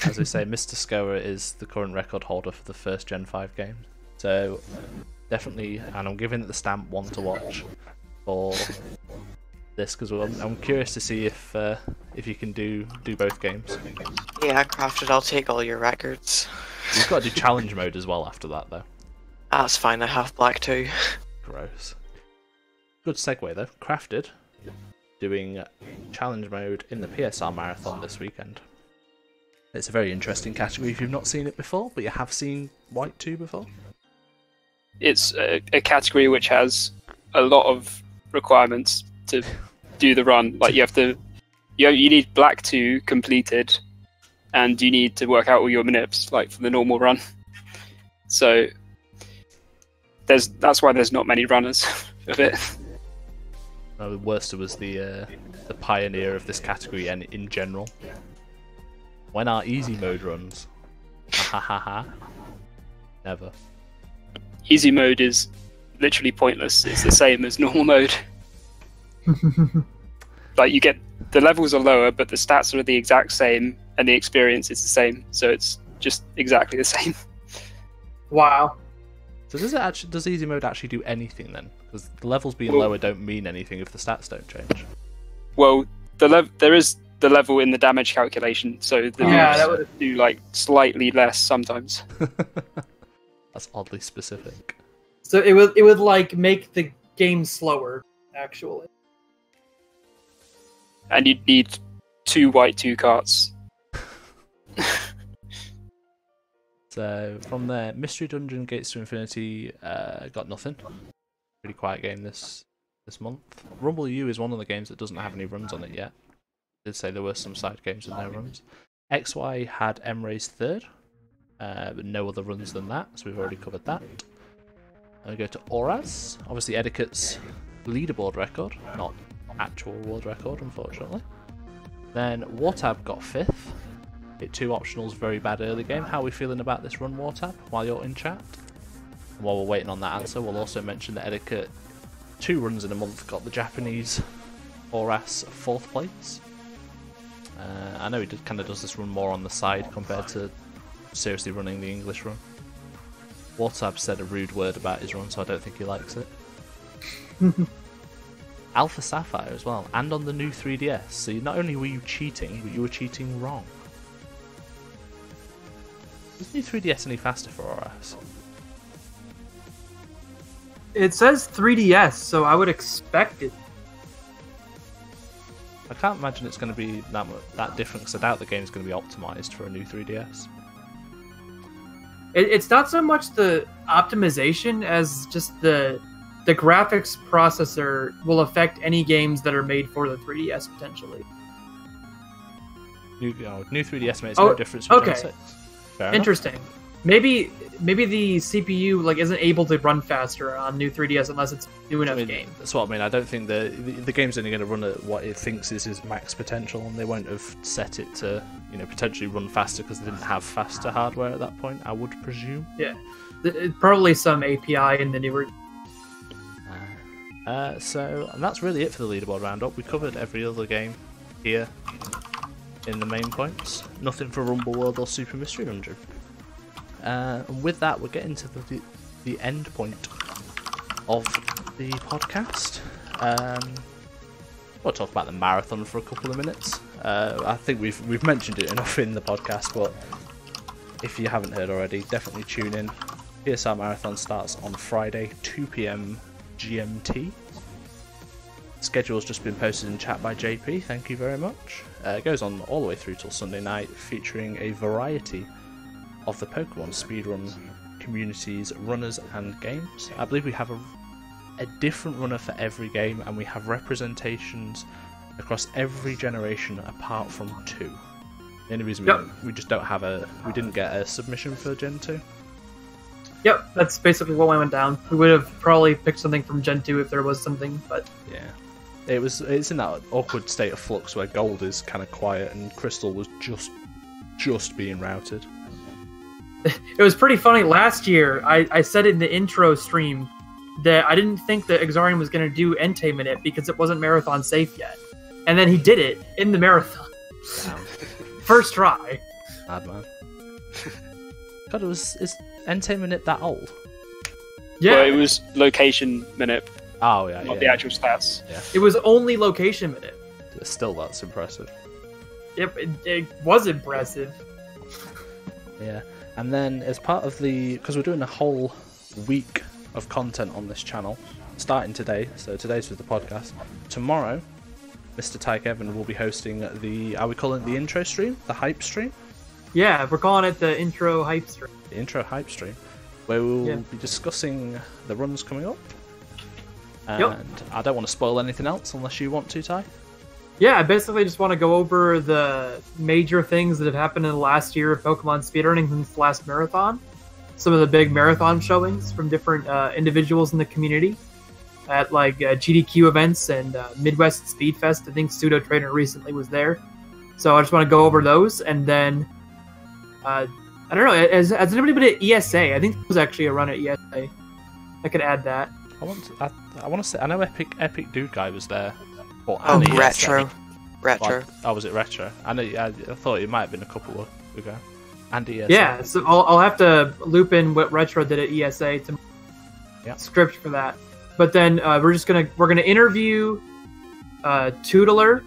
As we say, Mr. Scoa is the current record holder for the first Gen 5 game. So, definitely, and I'm giving it the stamp 1 to watch for this, because I'm curious to see if you can do both games. Yeah, Crafted, I'll take all your records. You've got to do challenge mode as well after that, though. That's fine, I have black too. Gross. Good segue, though. Crafted, doing challenge mode in the PSR Marathon this weekend. It's a very interesting category if you've not seen it before, but you have seen White 2 before. It's a category which has a lot of requirements to do the run. Like you need black 2 completed, and you need to work out all your manips like for the normal run. So that's why there's not many runners of it. No, Worcester was the pioneer of this category and in general. When are easy mode runs? Ha ha ha. Never. Easy mode is literally pointless. It's the same as normal mode. Like you get the levels are lower, but the stats are the exact same, and the experience is the same. So it's just exactly the same. Wow. So does easy mode actually do anything then? Because the levels being lower don't mean anything if the stats don't change. Well, there is the level in the damage calculation, so that would do like slightly less sometimes. That's oddly specific. So it would like make the game slower, actually. And you'd need 2 white 2 carts. So from there, Mystery Dungeon Gates to Infinity got nothing. Pretty quiet game this month. Rumble U is one of the games that doesn't have any runs on it yet. I did say there were some side games with no runs. XY had M-Ray's 3rd, but no other runs than that, so we've already covered that. And we go to ORAS, obviously Eddaket's leaderboard record, not actual world record, unfortunately. Then Wartab got 5th. Hit 2 optionals, very bad early game. How are we feeling about this run, Wartab, while you're in chat? And while we're waiting on that answer, we'll also mention that Eddaket, 2 runs in a month, got the Japanese ORAS 4th place. I know he kind of does this run more on the side compared to seriously running the English run. Wartab said a rude word about his run, so I don't think he likes it. Alpha Sapphire as well, and on the new 3DS. So not only were you cheating, but you were cheating wrong. Is the new 3DS any faster for ORAS? It says 3DS, so I would expect it. I can't imagine it's going to be that different, because I doubt the game's going to be optimised for a new 3DS. It's not so much the optimization as just the graphics processor will affect any games that are made for the 3DS potentially. New 3DS makes no difference from Gen 6. Fair Interesting. Enough. Maybe the CPU like isn't able to run faster on new 3DS unless it's new enough game. That's what I mean. I don't think the game's only going to run at what it thinks is his max potential, and they won't have set it to potentially run faster because they didn't have faster hardware at that point, I would presume. Yeah, probably some API in the newer. So and that's really it for the leaderboard roundup. We covered every other game here in the main points. Nothing for Rumble World or Super Mystery Dungeon. And with that, we're getting to the end point of the podcast. We'll talk about the marathon for a couple of minutes. I think we've mentioned it enough in the podcast, but if you haven't heard already, definitely tune in. PSR Marathon starts on Friday, 2 PM GMT. Schedule's just been posted in chat by JP, thank you very much. It goes on all the way through till Sunday night, featuring a variety of the Pokemon speedrun community's runners and games. I believe we have a different runner for every game, and we have representations across every generation apart from 2. The only reason we just don't have we didn't get a submission for Gen 2. Yep, that's basically what went down. We would have probably picked something from Gen 2 if there was something, but yeah. It's in that awkward state of flux where Gold is kind of quiet and Crystal was just being routed. It was pretty funny. Last year, I said in the intro stream that I didn't think that Exarian was going to do Entei Minute because it wasn't marathon safe yet. And then he did it in the marathon. Wow. First try. Mad man. God, is Entei Minute that old? Yeah. Well, it was location minute. Oh, yeah. Not the actual stats. Yeah. It was only location minute. Still, that's impressive. Yep, it was impressive. Yeah. And then as part of because we're doing a whole week of content on this channel, starting today, so today's with the podcast. Tomorrow, Mr. Tikevin will be hosting are we calling it the intro stream? The hype stream? Yeah, we're calling it the intro hype stream. The intro hype stream, where we'll be discussing the runs coming up, And I don't want to spoil anything else unless you want to, Ty. Yeah, I basically just want to go over the major things that have happened in the last year of Pokemon speedrunning since the last marathon. Some of the big marathon showings from different individuals in the community at like GDQ events and Midwest Speed Fest. I think Pseudo Trainer recently was there. So I just want to go over those, and then I don't know. Has anybody been at ESA? I think there was actually a run at ESA. I could add that. I want to say I know Epic Dude Guy was there. Oh, retro. Oh, was it retro? I thought it might have been a couple ago. And ESA. Yeah, so I'll have to loop in what retro did at ESA to script for that. But then we're gonna interview Tootler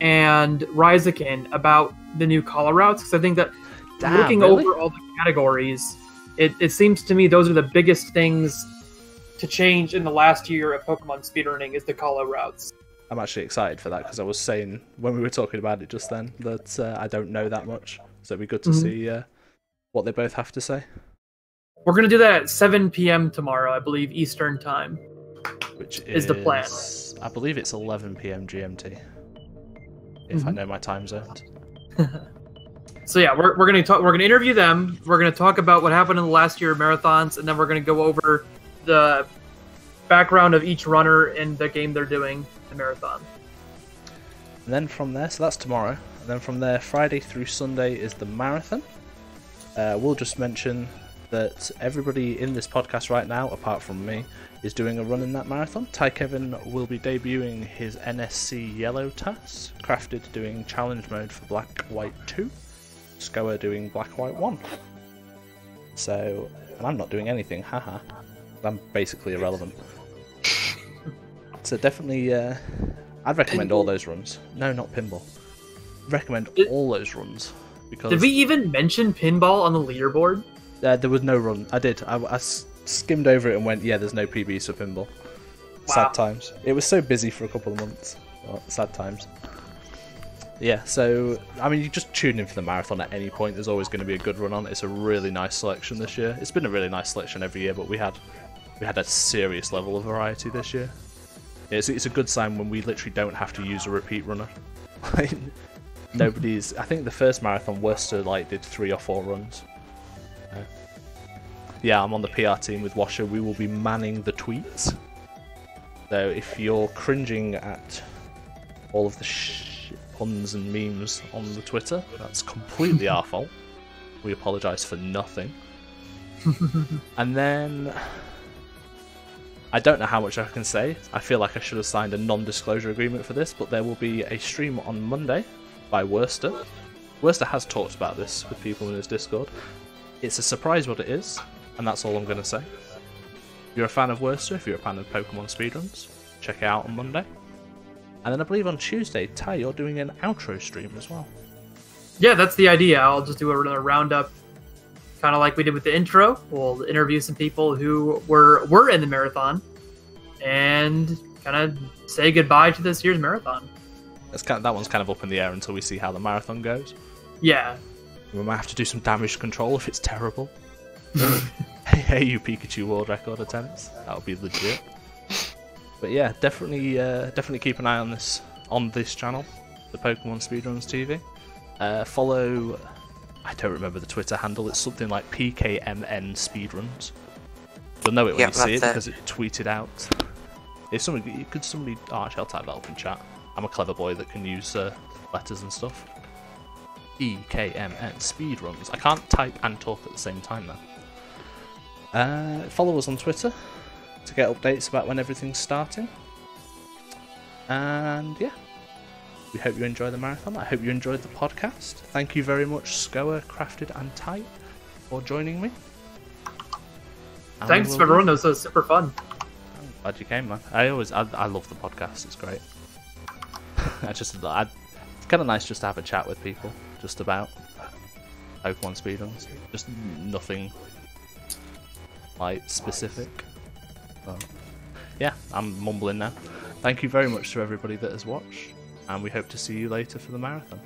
and Ryziken about the new color routes, because I think that looking over all the categories, it seems to me those are the biggest things to change in the last year of Pokemon speedrunning is the color routes. I'm actually excited for that, because I was saying when we were talking about it just then that I don't know that much, so it'd be good to see what they both have to say. We're going to do that at 7 p.m. tomorrow, I believe, Eastern Time, which is the plan. I believe it's 11 p.m. GMT, if I know my time zones. So yeah, we're going to interview them. We're going to talk about what happened in the last year of marathons, and then we're going to go over the background of each runner and the game they're doing, the marathon. And then from there, so that's tomorrow. And then from there, Friday through Sunday is the marathon. We'll just mention that everybody in this podcast right now, apart from me, is doing a run in that marathon. Tikevin will be debuting his NSC Yellow TAS, Crafted doing challenge mode for Black White 2, Scoa doing Black White 1. So, and I'm not doing anything, haha. I'm basically irrelevant. So definitely, I'd recommend all those runs. No, not pinball. Recommend all those runs. Because did we even mention pinball on the leaderboard? There was no run. I did. I skimmed over it and went, yeah, there's no PBs for pinball. Wow. Sad times. It was so busy for a couple of months. Well, sad times. Yeah, so, I mean, you just tune in for the marathon at any point. There's always going to be a good run on. It's a really nice selection this year. It's been a really nice selection every year, but we had a serious level of variety this year. It's a good sign when we literally don't have to use a repeat runner. Nobody's. I think the first marathon, Worcester did 3 or 4 runs. Yeah, I'm on the PR team with Washer. We will be manning the tweets. So if you're cringing at all of the puns and memes on the Twitter, that's completely our fault. We apologise for nothing. And then I don't know how much I can say. I feel like I should have signed a non-disclosure agreement for this, but there will be a stream on Monday by Worcester. Worcester has talked about this with people in his Discord. It's a surprise what it is, and that's all I'm going to say. If you're a fan of Worcester, if you're a fan of Pokemon Speedruns, check it out on Monday. And then I believe on Tuesday, Ty, you're doing an outro stream as well. Yeah, that's the idea. I'll just do another roundup, kind of like we did with the intro. We'll interview some people who were in the marathon, and kind of say goodbye to this year's marathon. That one's kind of up in the air until we see how the marathon goes. Yeah. We might have to do some damage control if it's terrible. hey, you Pikachu world record attempts. That would be legit. But yeah, definitely keep an eye on this channel, the Pokemon Speedruns TV. Follow, I don't remember the Twitter handle. It's something like PKMN Speedruns. You'll know it when you see it because it tweeted out. If somebody, actually I'll type that up in chat. I'm a clever boy that can use letters and stuff. PKMN Speedruns. I can't type and talk at the same time now. Follow us on Twitter to get updates about when everything's starting. And yeah, we hope you enjoy the marathon. I hope you enjoyed the podcast. Thank you very much, Scoa, Crafted, and Type, for joining me. And thanks for running. This was super fun. I'm glad you came, man. I love the podcast. It's great. It's kind of nice just to have a chat with people just about Pokemon Speedruns. Just nothing like specific. But yeah, I'm mumbling now. Thank you very much to everybody that has watched, and we hope to see you later for the marathon.